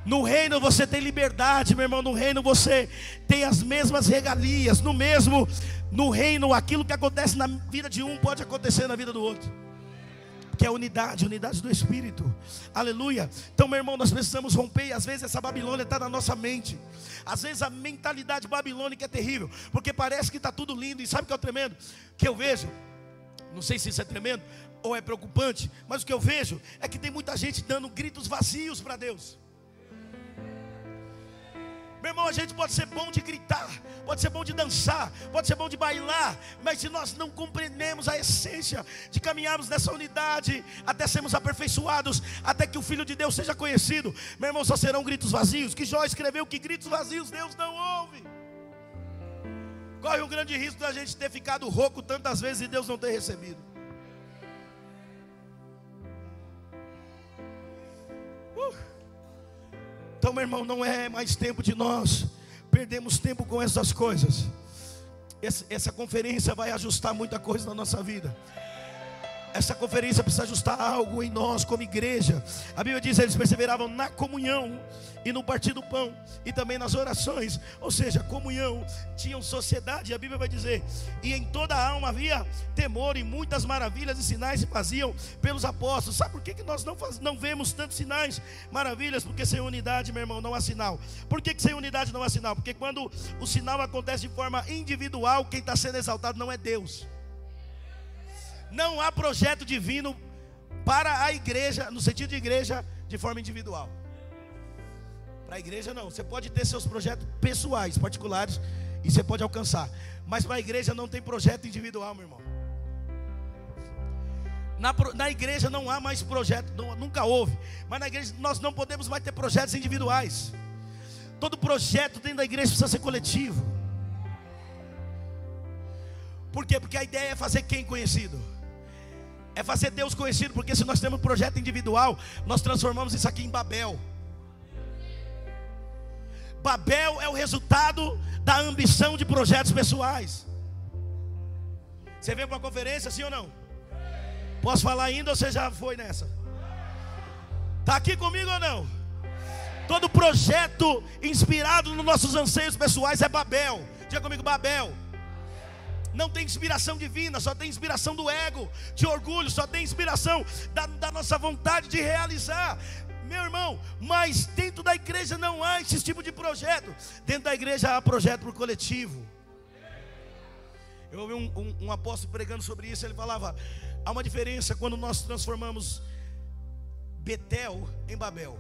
No reino você tem liberdade, meu irmão. No reino você tem as mesmas regalias. No reino, aquilo que acontece na vida de um pode acontecer na vida do outro, que é a unidade do Espírito. Aleluia. Então, meu irmão, nós precisamos romper. E às vezes essa Babilônia está na nossa mente. Às vezes a mentalidade babilônica é terrível, porque parece que está tudo lindo. E sabe o que é o tremendo? Que eu vejo, não sei se isso é tremendo ou é preocupante, mas o que eu vejo é que tem muita gente dando gritos vazios para Deus. Meu irmão, a gente pode ser bom de gritar, pode ser bom de dançar, pode ser bom de bailar, mas se nós não compreendemos a essência de caminharmos nessa unidade, até sermos aperfeiçoados, até que o Filho de Deus seja conhecido, meu irmão, só serão gritos vazios. Que Jó escreveu que gritos vazios Deus não ouve. Corre um grande risco da gente ter ficado rouco tantas vezes e Deus não ter recebido. Então, meu irmão, não é mais tempo de nós perdermos tempo com essas coisas. Essa conferência vai ajustar muita coisa na nossa vida. Essa conferência precisa ajustar algo em nós como igreja. A Bíblia diz: eles perseveravam na comunhão e no partir do pão, e também nas orações. Ou seja, comunhão, tinham sociedade. A Bíblia vai dizer: e em toda a alma havia temor, e muitas maravilhas e sinais se faziam pelos apóstolos. Sabe por que nós não vemos tantos sinais, maravilhas? Porque sem unidade, meu irmão, não há sinal. Por que sem unidade não há sinal? Porque quando o sinal acontece de forma individual, quem está sendo exaltado não é Deus. Não há projeto divino para a igreja, no sentido de igreja, de forma individual. Para a igreja não, você pode ter seus projetos pessoais, particulares, e você pode alcançar. Mas para a igreja não tem projeto individual, meu irmão. Na igreja não há mais projeto, nunca houve. Mas na igreja nós não podemos mais ter projetos individuais. Todo projeto dentro da igreja precisa ser coletivo. Por quê? Porque a ideia é fazer quem conhecido? É fazer Deus conhecido. Porque se nós temos um projeto individual, nós transformamos isso aqui em Babel. Babel é o resultado da ambição de projetos pessoais. Você veio para a conferência, sim ou não? Posso falar ainda ou você já foi nessa? Está aqui comigo ou não? Todo projeto inspirado nos nossos anseios pessoais é Babel. Diga comigo: Babel. Não tem inspiração divina, só tem inspiração do ego, de orgulho, só tem inspiração da nossa vontade de realizar. Meu irmão, mas dentro da igreja não há esse tipo de projeto. Dentro da igreja há projeto por coletivo. Eu ouvi um apóstolo pregando sobre isso. Ele falava: há uma diferença quando nós transformamos Betel em Babel.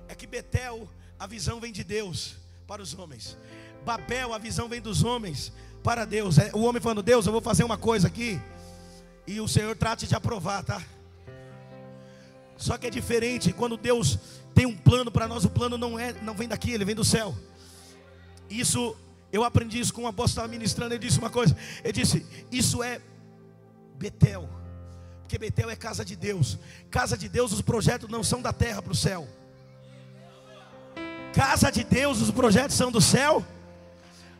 É que Betel, a visão vem de Deus para os homens. Babel, a visão vem dos homens para Deus. É o homem falando: Deus, eu vou fazer uma coisa aqui, e o Senhor trate de aprovar, tá? Só que é diferente quando Deus tem um plano para nós. O plano não vem daqui, ele vem do céu. Isso, eu aprendi isso com um apóstolo estava ministrando. Ele disse uma coisa, ele disse: isso é Betel, porque Betel é casa de Deus. Casa de Deus, os projetos não são da terra para o céu. Casa de Deus, os projetos são do céu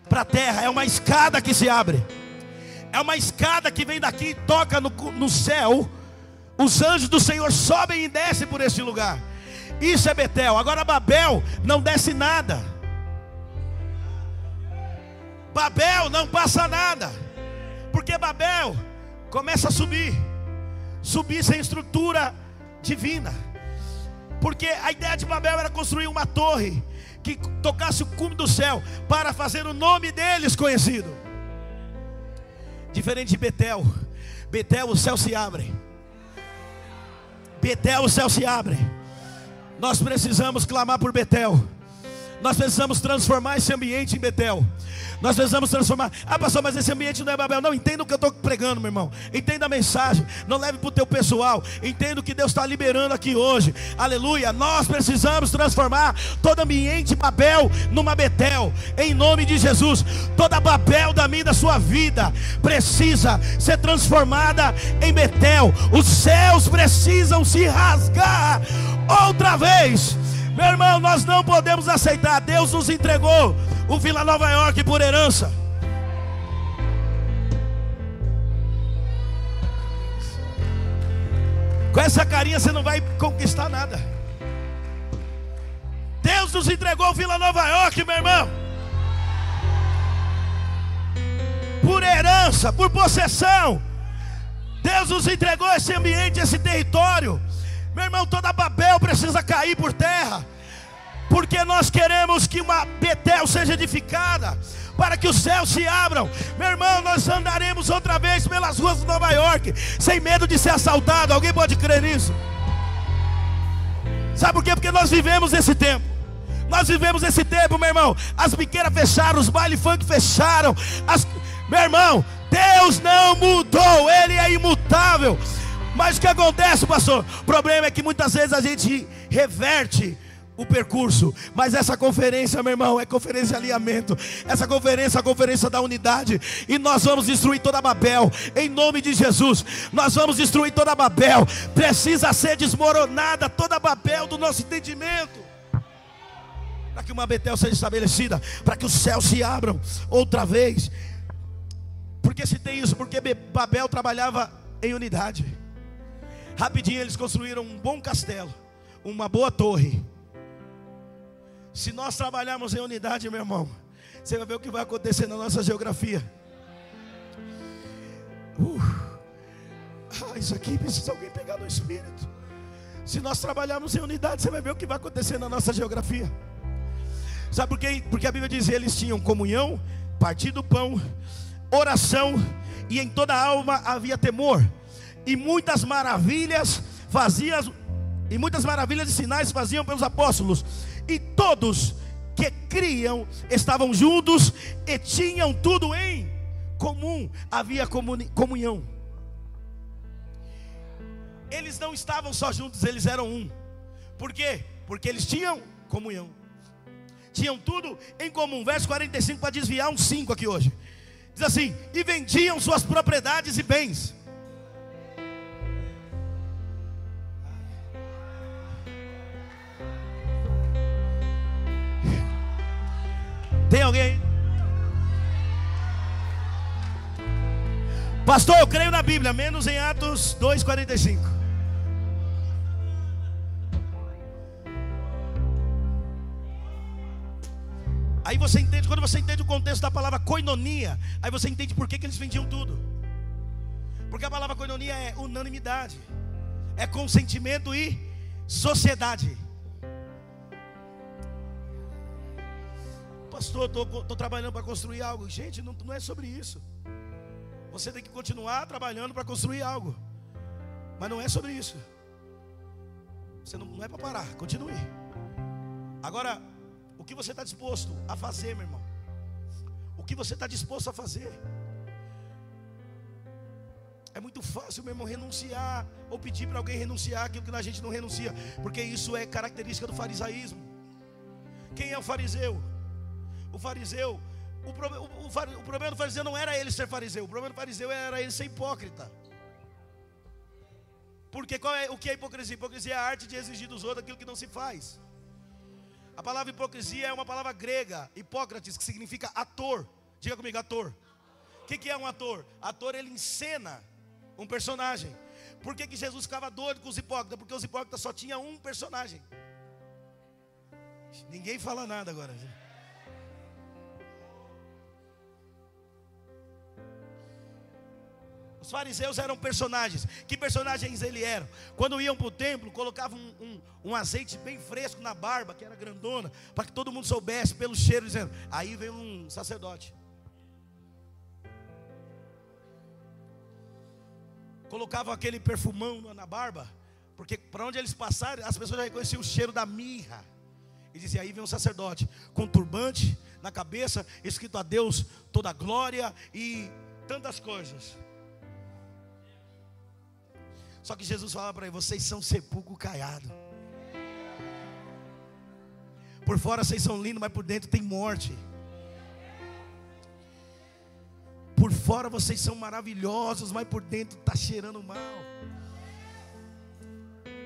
para a terra. É uma escada que se abre. É uma escada que vem daqui e toca no céu. Os anjos do Senhor sobem e descem por este lugar. Isso é Betel. Agora Babel não desce nada. Babel não passa nada. Porque Babel começa a subir. Subir sem estrutura divina. Porque a ideia de Babel era construir uma torre que tocasse o cume do céu, para fazer o nome deles conhecido. Diferente de Betel. Betel, o céu se abre. Betel, o céu se abre. Nós precisamos clamar por Betel. Nós precisamos transformar esse ambiente em Betel. Nós precisamos transformar. Ah, pastor, mas esse ambiente não é Babel. Não, entenda o que eu estou pregando, meu irmão. Entenda a mensagem. Não leve para o teu pessoal. Entenda o que Deus está liberando aqui hoje. Aleluia. Nós precisamos transformar todo ambiente Babel numa Betel, em nome de Jesus. Toda Babel da minha e da sua vida precisa ser transformada em Betel. Os céus precisam se rasgar outra vez. Meu irmão, nós não podemos aceitar. Deus nos entregou o Vila Nova York por herança. Com essa carinha você não vai conquistar nada. Deus nos entregou o Vila Nova York, meu irmão, por herança, por possessão. Deus nos entregou esse ambiente, esse território. Meu irmão, toda Babel precisa cair por terra, porque nós queremos que uma Betel seja edificada, para que os céus se abram. Meu irmão, nós andaremos outra vez pelas ruas de Nova York, sem medo de ser assaltado. Alguém pode crer nisso? Sabe por quê? Porque nós vivemos esse tempo. Nós vivemos esse tempo, meu irmão. As biqueiras fecharam, os baile funk fecharam. Meu irmão, Deus não mudou, Ele é imutável. Mas o que acontece, pastor? O problema é que muitas vezes a gente reverte o percurso. Mas essa conferência, meu irmão, é conferência de alinhamento. Essa conferência é a conferência da unidade. E nós vamos destruir toda Babel, em nome de Jesus. Nós vamos destruir toda Babel. Precisa ser desmoronada toda Babel do nosso entendimento, para que uma Betel seja estabelecida, para que os céus se abram outra vez. Porque se tem isso? Porque Babel trabalhava em unidade. Rapidinho eles construíram um bom castelo, uma boa torre. Se nós trabalharmos em unidade, meu irmão, você vai ver o que vai acontecer na nossa geografia. Isso aqui precisa alguém pegar no espírito. Se nós trabalharmos em unidade, você vai ver o que vai acontecer na nossa geografia. Sabe por quê? Porque a Bíblia diz que eles tinham comunhão, partir do pão, oração, e em toda a alma havia temor. E muitas maravilhas e sinais faziam pelos apóstolos. E todos que criam estavam juntos e tinham tudo em comum. Havia comunhão. Eles não estavam só juntos, eles eram um. Por quê? Porque eles tinham comunhão. Tinham tudo em comum. Verso 45, para desviar uns 5 aqui hoje. Diz assim: e vendiam suas propriedades e bens. Tem alguém? Pastor, eu creio na Bíblia, menos em Atos 2,45. Aí você entende, quando você entende o contexto da palavra koinonia, aí você entende por que eles vendiam tudo. Porque a palavra koinonia é unanimidade, é consentimento e sociedade. Pastor, estou trabalhando para construir algo. Gente, não é sobre isso. Você tem que continuar trabalhando para construir algo, mas não é sobre isso. Você não é para parar, continue. Agora, o que você está disposto a fazer, meu irmão? O que você está disposto a fazer? É muito fácil, meu irmão, renunciar ou pedir para alguém renunciar aquilo que a gente não renuncia, porque isso é característica do farisaísmo. Quem é o fariseu? O fariseu, o problema do fariseu não era ele ser fariseu. O problema do fariseu era ele ser hipócrita. Porque o que é hipocrisia? Hipocrisia é a arte de exigir dos outros aquilo que não se faz. A palavra hipocrisia é uma palavra grega, Hipócrates, que significa ator. Diga comigo, ator. O que é um ator? Ator, ele encena um personagem. Por que Jesus ficava doido com os hipócritas? Porque os hipócritas só tinham um personagem. Ninguém fala nada agora. Os fariseus eram personagens. Que personagens eles eram? Quando iam para o templo, colocavam um azeite bem fresco na barba, que era grandona, para que todo mundo soubesse pelo cheiro, dizendo: aí vem um sacerdote. Colocavam aquele perfumão na barba, Porque para onde eles passaram, as pessoas já reconheciam o cheiro da mirra. E dizia: aí vem um sacerdote com turbante na cabeça, escrito a Deus toda a glória e tantas coisas. Só que Jesus fala para ele: vocês são sepulcro caiado. Por fora vocês são lindos, mas por dentro tem morte. Por fora vocês são maravilhosos, mas por dentro está cheirando mal.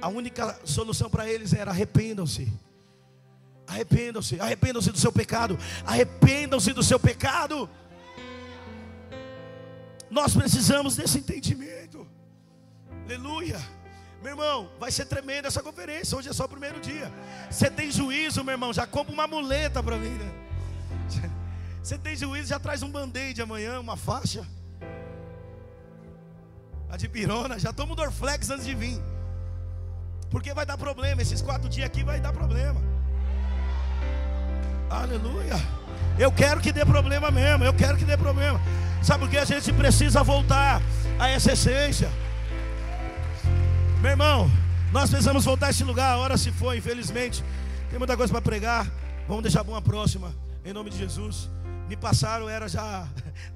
A única solução para eles era: arrependam-se. Arrependam-se, arrependam-se do seu pecado. Arrependam-se do seu pecado. Nós precisamos desse entendimento. Aleluia. Meu irmão, vai ser tremenda essa conferência. Hoje é só o primeiro dia. Você tem juízo, meu irmão, já compra uma muleta para mim, né? Você tem juízo, já traz um band-aid amanhã, uma faixa. A de pirona, já toma um Dorflex antes de vir. Porque vai dar problema, esses 4 dias aqui vai dar problema. Aleluia. Eu quero que dê problema mesmo, eu quero que dê problema. Sabe por que a gente precisa voltar a essa essência? Meu irmão, nós precisamos voltar a esse lugar. A hora se foi, infelizmente. Tem muita coisa para pregar. Vamos deixar para uma próxima, em nome de Jesus. Me passaram, era já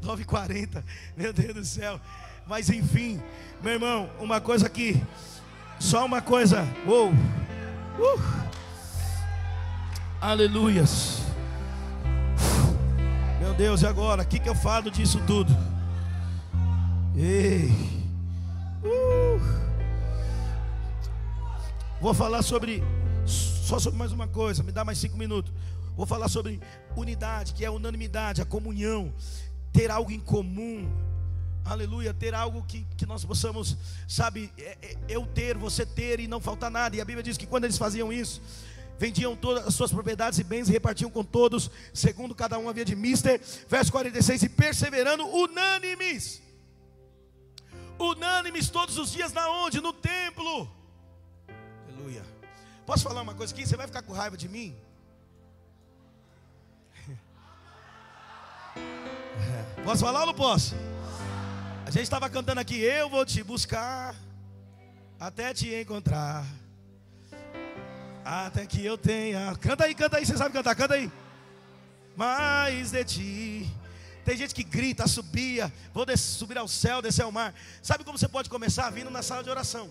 9h40. Meu Deus do céu. Mas enfim, meu irmão, uma coisa aqui. Só uma coisa. Uou. Aleluias. Meu Deus, e agora? O que eu falo disso tudo? Ei. Vou falar só sobre mais uma coisa. Me dá mais 5 minutos. Vou falar sobre unidade, que é a unanimidade, a comunhão. Ter algo em comum. Aleluia, ter algo que nós possamos, sabe, eu ter, você ter e não faltar nada. E a Bíblia diz que quando eles faziam isso, vendiam todas as suas propriedades e bens e repartiam com todos, segundo cada um havia de mister. Verso 46, e perseverando unânimes. Unânimes todos os dias na onde? No templo. Aleluia. Posso falar uma coisa aqui? Você vai ficar com raiva de mim? Posso falar ou não posso? A gente estava cantando aqui: eu vou te buscar até te encontrar, até que eu tenha. Canta aí, você sabe cantar, canta aí. Mais de ti. Tem gente que grita, subia, vou subir ao céu, descer ao mar. Sabe como você pode começar? Vindo na sala de oração.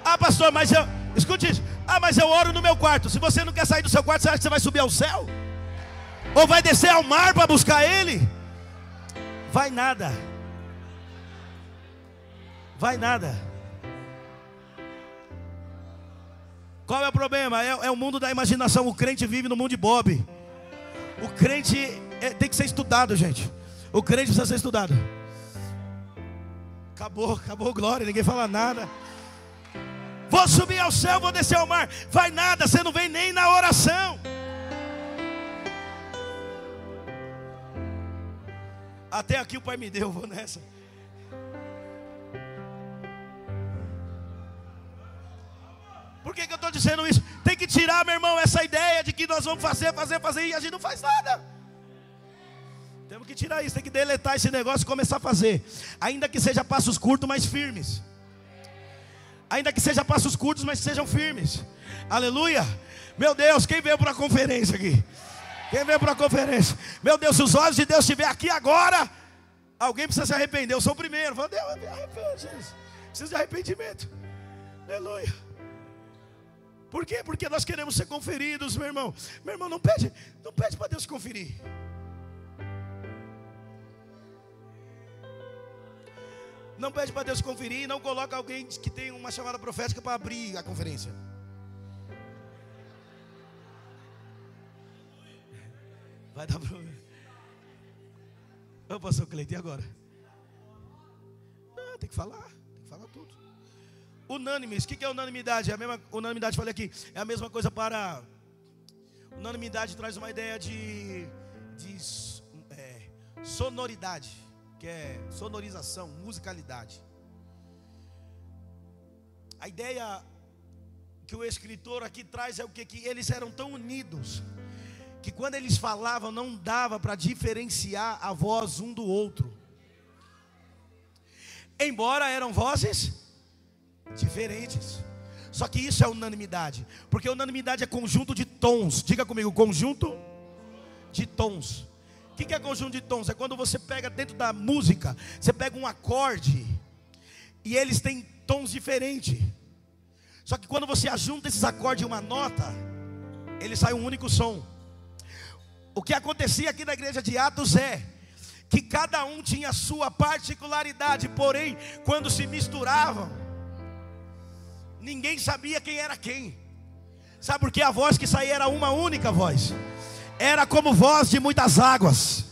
Ah, pastor, mas escute isso. Ah, mas eu oro no meu quarto. Se você não quer sair do seu quarto, você acha que você vai subir ao céu? Ou vai descer ao mar para buscar Ele? Vai nada. Vai nada. Qual é o problema? É o mundo da imaginação. O crente vive no mundo de Bob. O crente tem que ser estudado, gente. O crente precisa ser estudado. Acabou glória, ninguém fala nada. Vou subir ao céu, vou descer ao mar. Vai nada, você não vem nem na oração. Até aqui o Pai me deu, vou nessa. Por que eu estou dizendo isso? Tem que tirar, meu irmão, essa ideia de que nós vamos fazer e a gente não faz nada. Temos que tirar isso, tem que deletar esse negócio e começar a fazer. Ainda que seja passos curtos, mas firmes. Ainda que seja passos curtos, mas sejam firmes. Aleluia. Meu Deus, quem veio para a conferência aqui? Quem veio para a conferência? Meu Deus, se os olhos de Deus estiver aqui agora, alguém precisa se arrepender. Eu sou o primeiro. Fala: Deus, me arrependo, Jesus. Preciso de arrependimento. Aleluia. Por quê? Porque nós queremos ser conferidos, meu irmão. Meu irmão, não pede para Deus conferir. Não pede para Deus conferir e não coloca alguém que tem uma chamada profética para abrir a conferência. Vai dar problema. Ô, pastor Cleiton, e agora? Não, tem que falar tudo. Unânimes, o que é unanimidade? A mesma unanimidade, falei aqui, é a mesma coisa para... Unanimidade traz uma ideia de sonoridade, que é sonorização, musicalidade. A ideia que o escritor aqui traz é o que eles eram tão unidos, que quando eles falavam não dava para diferenciar a voz um do outro. Embora eram vozes diferentes. Só que isso é unanimidade, porque unanimidade é conjunto de tons. Diga comigo, conjunto de tons. O que é conjunto de tons? É quando você pega dentro da música, você pega um acorde e eles têm tons diferentes. Só que quando você ajunta esses acordes em uma nota, ele sai um único som. O que acontecia aqui na igreja de Atos é que cada um tinha a sua particularidade, porém, quando se misturavam, ninguém sabia quem era quem. Sabe por quê? A voz que saía era uma única voz. Era como voz de muitas águas.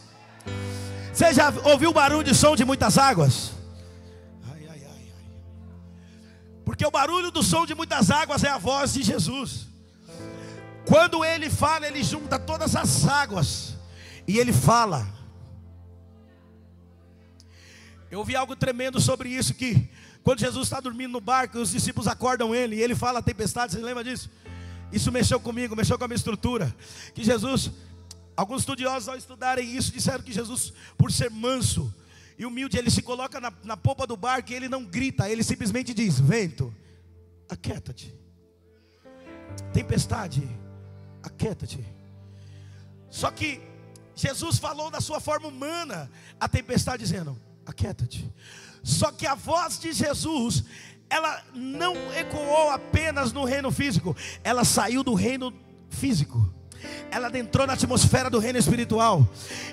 Você já ouviu o barulho de som de muitas águas? Ai, ai, ai, ai. Porque o barulho do som de muitas águas é a voz de Jesus. Quando ele fala, ele junta todas as águas e ele fala. Eu ouvi algo tremendo sobre isso, que quando Jesus está dormindo no barco, os discípulos acordam ele, e ele fala a tempestade. Você lembra disso? Isso mexeu comigo, mexeu com a minha estrutura. Que Jesus, alguns estudiosos ao estudarem isso, disseram que Jesus, por ser manso e humilde, ele se coloca na polpa do barco e ele não grita, ele simplesmente diz: vento, aquieta-te. Tempestade, aquieta-te. Só que Jesus falou da sua forma humana a tempestade, dizendo: aquieta-te. Só que a voz de Jesus, ela não ecoou apenas no reino físico, ela saiu do reino físico, ela adentrou na atmosfera do reino espiritual.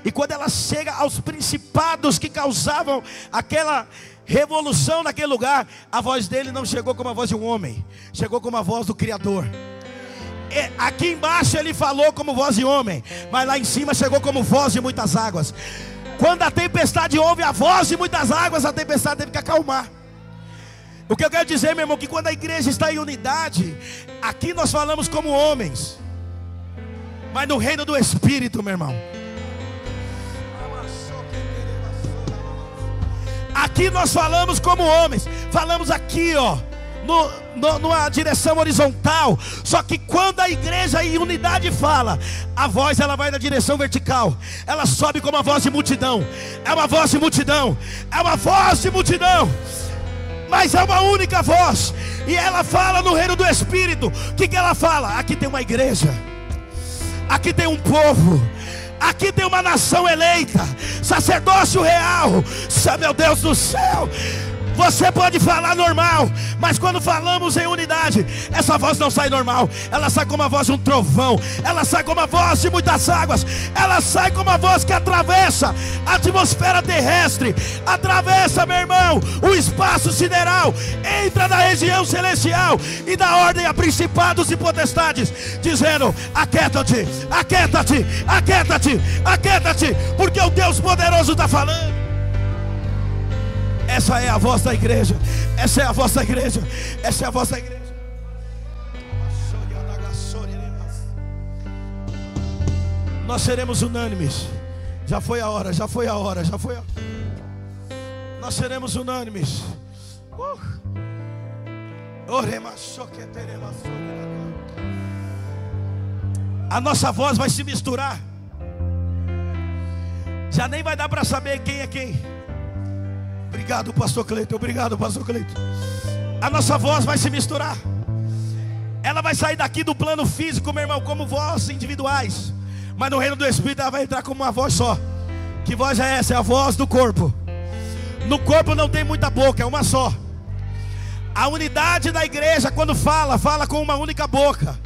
E quando ela chega aos principados que causavam aquela revolução naquele lugar, a voz dele não chegou como a voz de um homem, chegou como a voz do Criador. Aqui embaixo ele falou como voz de homem, mas lá em cima chegou como voz de muitas águas. Quando a tempestade ouve a voz de muitas águas, a tempestade teve que acalmar. O que eu quero dizer, meu irmão, que quando a igreja está em unidade, aqui nós falamos como homens, mas no reino do Espírito, meu irmão, aqui nós falamos como homens, falamos aqui, ó, numa direção horizontal. Só que quando a igreja em unidade fala, a voz ela vai na direção vertical, ela sobe como a voz de multidão. É uma voz de multidão, é uma voz de multidão, mas é uma única voz. E ela fala no reino do Espírito. O que ela fala? Aqui tem uma igreja, aqui tem um povo, aqui tem uma nação eleita, sacerdócio real. Meu Deus do céu, você pode falar normal, mas quando falamos em unidade, essa voz não sai normal. Ela sai como a voz de um trovão, ela sai como a voz de muitas águas, ela sai como a voz que atravessa a atmosfera terrestre, atravessa, meu irmão, o espaço sideral, entra na região celestial e dá ordem a principados e potestades, dizendo: aquieta-te, aquieta-te, aquieta-te, aquieta-te, porque o Deus poderoso está falando. Essa é a voz da igreja. Essa é a voz da igreja. Essa é a voz da igreja. Nós seremos unânimes. Já foi a hora, já foi a hora, já foi a hora. Nós seremos unânimes. A nossa voz vai se misturar. Já nem vai dar para saber quem é quem. Obrigado, pastor Cleiton. Obrigado, pastor Cleiton. A nossa voz vai se misturar. Ela vai sair daqui do plano físico, meu irmão, como vozes individuais, mas no reino do Espírito ela vai entrar como uma voz só. Que voz é essa? É a voz do corpo. No corpo não tem muita boca, é uma só. A unidade da igreja, quando fala, fala com uma única boca,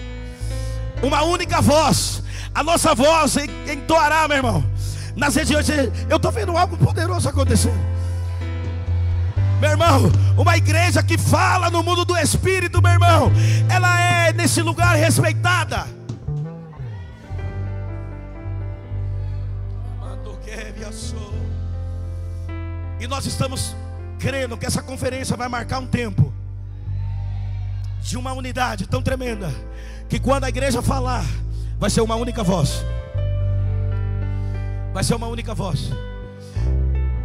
uma única voz. A nossa voz entoará, meu irmão, nas regiões. Eu estou vendo algo poderoso acontecendo, meu irmão. Uma igreja que fala no mundo do Espírito, meu irmão, ela é nesse lugar respeitada. E nós estamos crendo que essa conferência vai marcar um tempo de uma unidade tão tremenda, que quando a igreja falar, vai ser uma única voz. Vai ser uma única voz.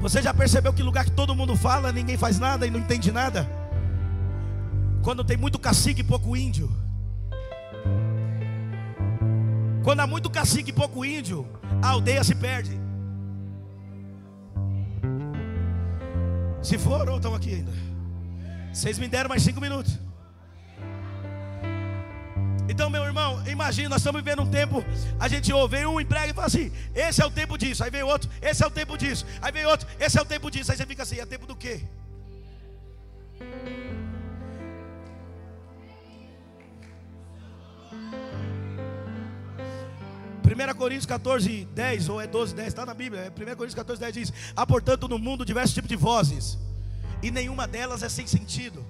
Você já percebeu que lugar que todo mundo fala, ninguém faz nada e não entende nada? Quando tem muito cacique e pouco índio. Quando há muito cacique e pouco índio, a aldeia se perde. Se for, ou estão aqui ainda? Vocês me deram mais 5 minutos. Então, meu irmão, imagina, nós estamos vivendo um tempo. A gente ouve, vem um emprego e fala assim: esse é o tempo disso. Aí vem outro, esse é o tempo disso. Aí vem outro, esse é o tempo disso. Aí você fica assim: é tempo do quê? Primeira Coríntios 14, 10, ou é 12, 10, está na Bíblia. 1 Coríntios 14, 10 diz: há portanto no mundo diversos tipos de vozes, e nenhuma delas é sem sentido.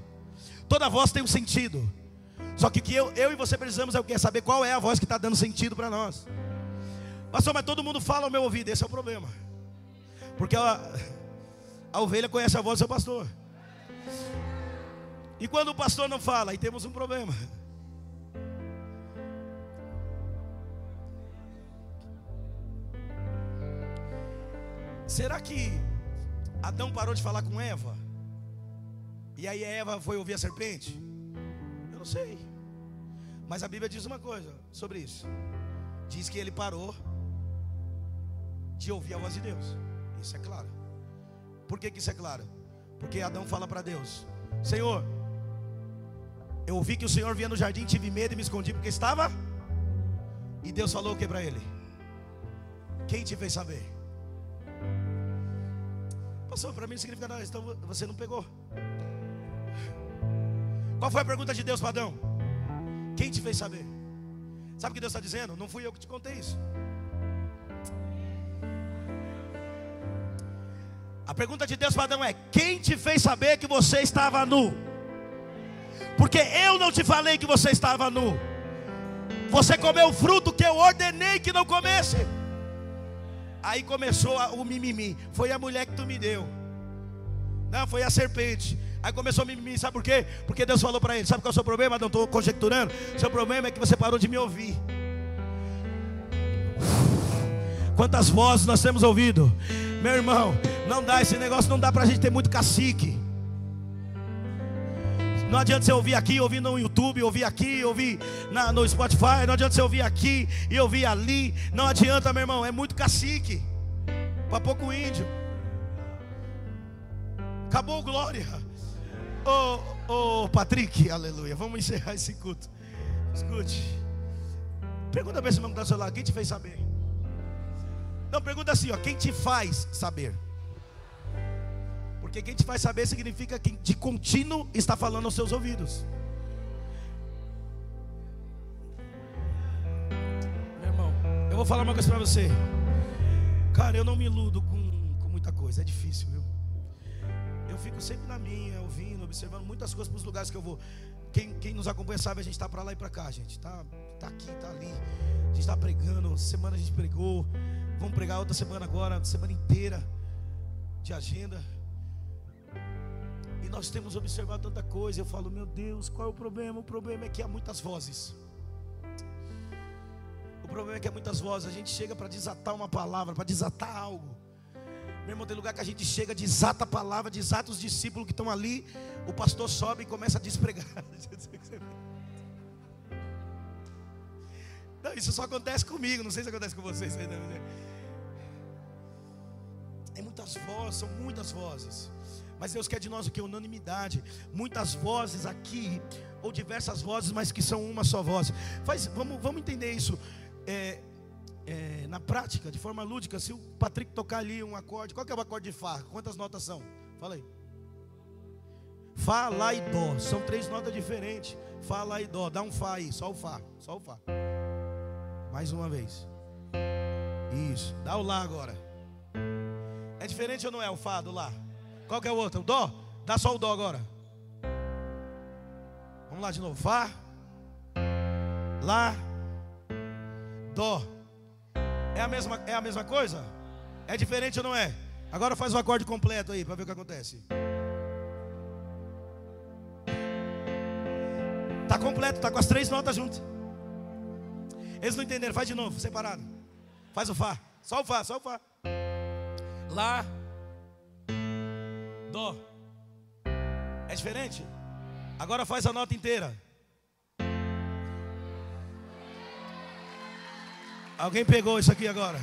Toda voz tem um sentido. Só que o que eu e você precisamos é o quê? Saber qual é a voz que está dando sentido para nós. Pastor, mas todo mundo fala ao meu ouvido. Esse é o problema. Porque a ovelha conhece a voz do seu pastor. E quando o pastor não fala, aí temos um problema. Será que Adão parou de falar com Eva? E aí Eva foi ouvir a serpente? Eu não sei. Mas a Bíblia diz uma coisa sobre isso. Diz que ele parou de ouvir a voz de Deus. Isso é claro. Por que isso é claro? Porque Adão fala para Deus: Senhor, eu ouvi que o Senhor vinha no jardim, tive medo e me escondi porque estava. E Deus falou o que para ele? Quem te fez saber? Pastor, para mim não significa nada. Então você não pegou. Qual foi a pergunta de Deus para Adão? Quem te fez saber? Sabe o que Deus está dizendo? Não fui eu que te contei isso. A pergunta de Deus para Adão é: quem te fez saber que você estava nu? Porque eu não te falei que você estava nu. Você comeu o fruto que eu ordenei que não comesse. Aí começou o mimimi. Foi a mulher que tu me deu. Não, foi a serpente. Aí começou a mimimi, sabe por quê? Porque Deus falou para ele: sabe qual é o seu problema? Não estou conjecturando. Seu problema é que você parou de me ouvir. Quantas vozes nós temos ouvido? Meu irmão, não dá, esse negócio não dá para a gente ter muito cacique. Não adianta você ouvir aqui, ouvir no YouTube, ouvir aqui, ouvir no Spotify. Não adianta você ouvir aqui e ouvir ali. Não adianta, meu irmão, é muito cacique para pouco índio. Acabou, glória. Patrick, aleluia. Vamos encerrar esse culto. Escute. Pergunta para esse irmão que está do seu lado: quem te fez saber? Não, pergunta assim, ó: quem te faz saber? Porque quem te faz saber significa quem de contínuo está falando aos seus ouvidos. Meu irmão, eu vou falar uma coisa para você. Cara, eu não me iludo com muita coisa. É difícil, viu? Eu fico sempre na minha, ouvindo, observando muitas coisas para os lugares que eu vou. Quem nos acompanha sabe, a gente está para lá e para cá, gente. Tá aqui, tá ali. A gente está pregando. Semana a gente pregou. Vamos pregar outra semana agora, semana inteira de agenda. E nós temos observado tanta coisa. Eu falo: meu Deus, qual é o problema? O problema é que há muitas vozes. O problema é que há muitas vozes. A gente chega para desatar uma palavra, para desatar algo. Meu irmão, tem lugar que a gente chega, desata a palavra, desata os discípulos que estão ali. O pastor sobe e começa a despregar. Não, isso só acontece comigo, não sei se acontece com vocês. É muitas vozes, são muitas vozes. Mas Deus quer de nós o que? Unanimidade. Muitas vozes aqui, ou diversas vozes, mas que são uma só voz. Vamos entender isso. Na prática, de forma lúdica, se o Patrick tocar ali um acorde, qual que é o acorde de Fá? Quantas notas são? Fala aí. Fá, Lá e Dó. São 3 notas diferentes. Fá, Lá e Dó. Dá um Fá aí, só o Fá. Só o Fá. Mais uma vez. Isso. Dá o Lá agora. É diferente ou não é o Fá do Lá? Qual que é o outro? O Dó? Dá só o Dó agora. Vamos lá de novo. Fá, Lá, Dó. É a mesma coisa? É diferente ou não é? Agora faz o acorde completo aí para ver o que acontece. Tá completo, tá com as 3 notas juntas. Eles não entenderam, faz de novo, separado. Faz o Fá, só o Fá, só o Fá. Lá, Dó. É diferente? Agora faz a nota inteira. Alguém pegou isso aqui agora?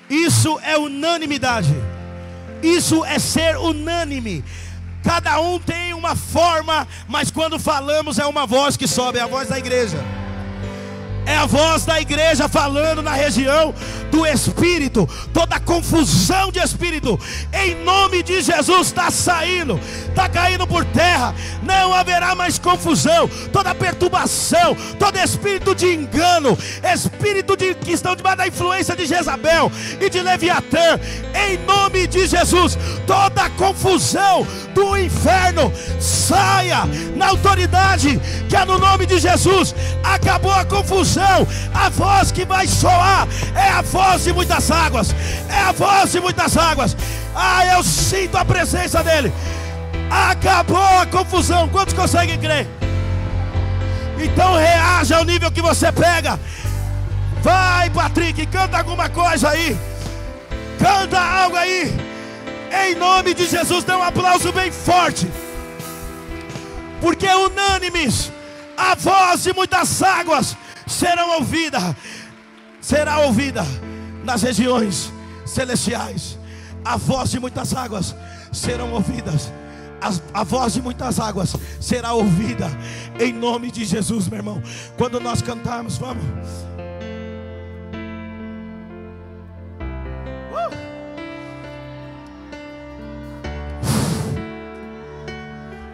Isso é unanimidade. Isso é ser unânime. Cada um tem uma forma, mas quando falamos é uma voz que sobe, é a voz da igreja. É a voz da igreja falando na região do Espírito. Toda confusão de Espírito, em nome de Jesus, está saindo, está caindo por terra. Não haverá mais confusão. Toda perturbação, todo espírito de engano, espírito que estão debaixo da influência de Jezabel e de Leviatã, em nome de Jesus, toda confusão do inferno saia na autoridade que é no nome de Jesus. Acabou a confusão. A voz que vai soar é a voz de muitas águas. É a voz de muitas águas. Eu sinto a presença dele. Acabou a confusão. Quantos conseguem crer? Então reaja ao nível que você pega. Vai, Patrick, canta alguma coisa aí. Canta algo aí. Em nome de Jesus, dê um aplauso bem forte. Porque unânimes, a voz de muitas águas será ouvida nas regiões celestiais. A voz de muitas águas serão ouvidas. A voz de muitas águas será ouvida em nome de Jesus, meu irmão. Quando nós cantarmos, vamos.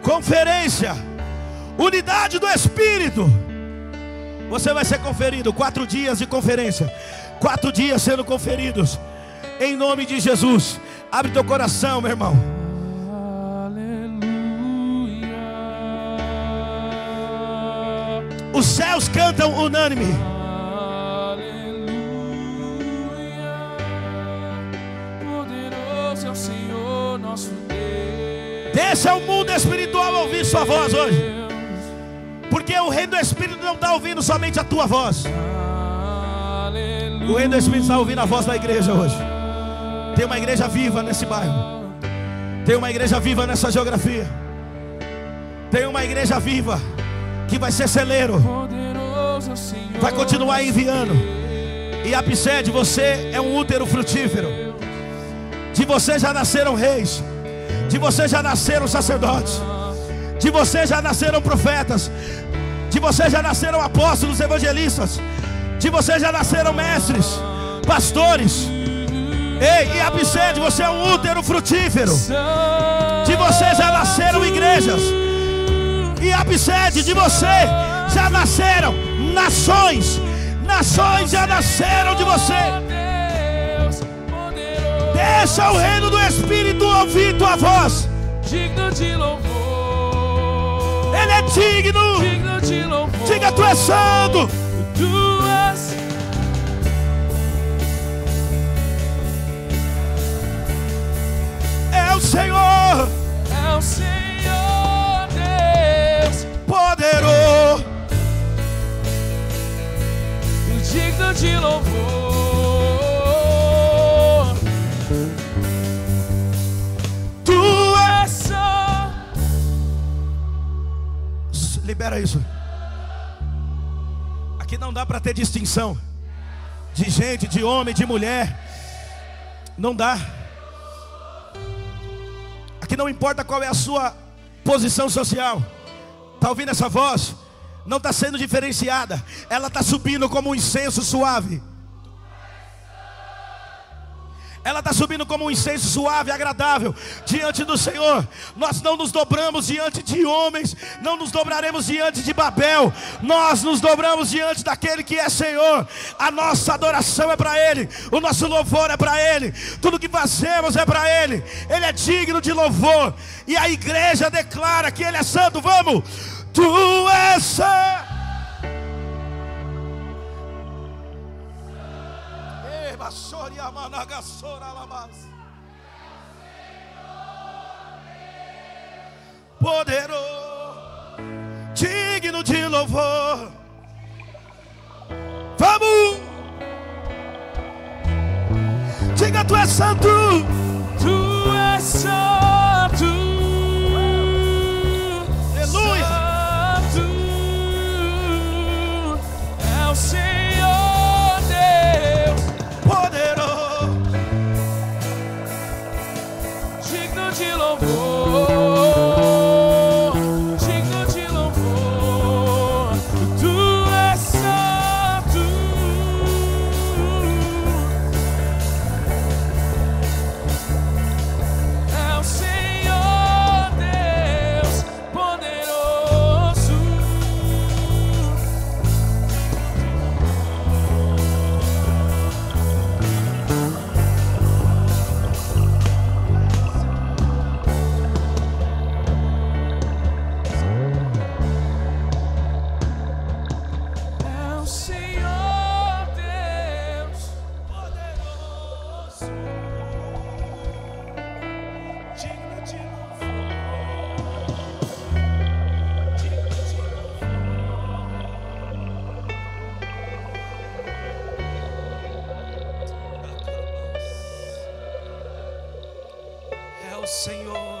Conferência, unidade do Espírito. Você vai ser conferido, 4 dias de conferência, 4 dias sendo conferidos, em nome de Jesus. Abre teu coração, meu irmão. Aleluia. Os céus cantam unânime. Aleluia. Poderoso é o Senhor nosso Deus. Deixa o mundo espiritual ouvir sua voz hoje. Porque o reino do Espírito não está ouvindo somente a tua voz. O reino do Espírito está ouvindo a voz da igreja hoje. Tem uma igreja viva nesse bairro. Tem uma igreja viva nessa geografia. Tem uma igreja viva que vai ser celeiro. Vai continuar enviando. E Absede, você é um útero frutífero. De você já nasceram reis. De você já nasceram sacerdotes. De você já nasceram profetas. De você já nasceram apóstolos, evangelistas. De você já nasceram mestres, pastores. Ei, e Absede, você é um útero frutífero. De você já nasceram igrejas. E Absede, de você já nasceram nações. Nações já nasceram de você. Deixa o reino do Espírito ouvir tua voz. Digno de louvor. Ele é digno. Digno de louvor. Diga, tu és santo. Tu és. É o Senhor. É o Senhor Deus Poderoso. digno de louvor. Tu és só. Libera isso. Aqui não dá para ter distinção de gente, de homem, de mulher. Não dá. Aqui não importa qual é a sua posição social. Está ouvindo essa voz? Não está sendo diferenciada. Ela está subindo como um incenso suave. Ela está subindo como um incenso suave e agradável diante do Senhor. Nós não nos dobramos diante de homens. Não nos dobraremos diante de Babel. Nós nos dobramos diante daquele que é Senhor. A nossa adoração é para Ele. O nosso louvor é para Ele. Tudo que fazemos é para Ele. Ele é digno de louvor. E a igreja declara que Ele é santo. Vamos! Tu és santo. Poderoso, digno de louvor. Vamos! Diga, tu és santo. Tu és santo. Aleluia. Santo. digno de louvor, digno de louvor. Tu és santo, é o Senhor Deus poderoso. É o Senhor Deus poderoso, digno de louvor, digno de louvor. É o Senhor.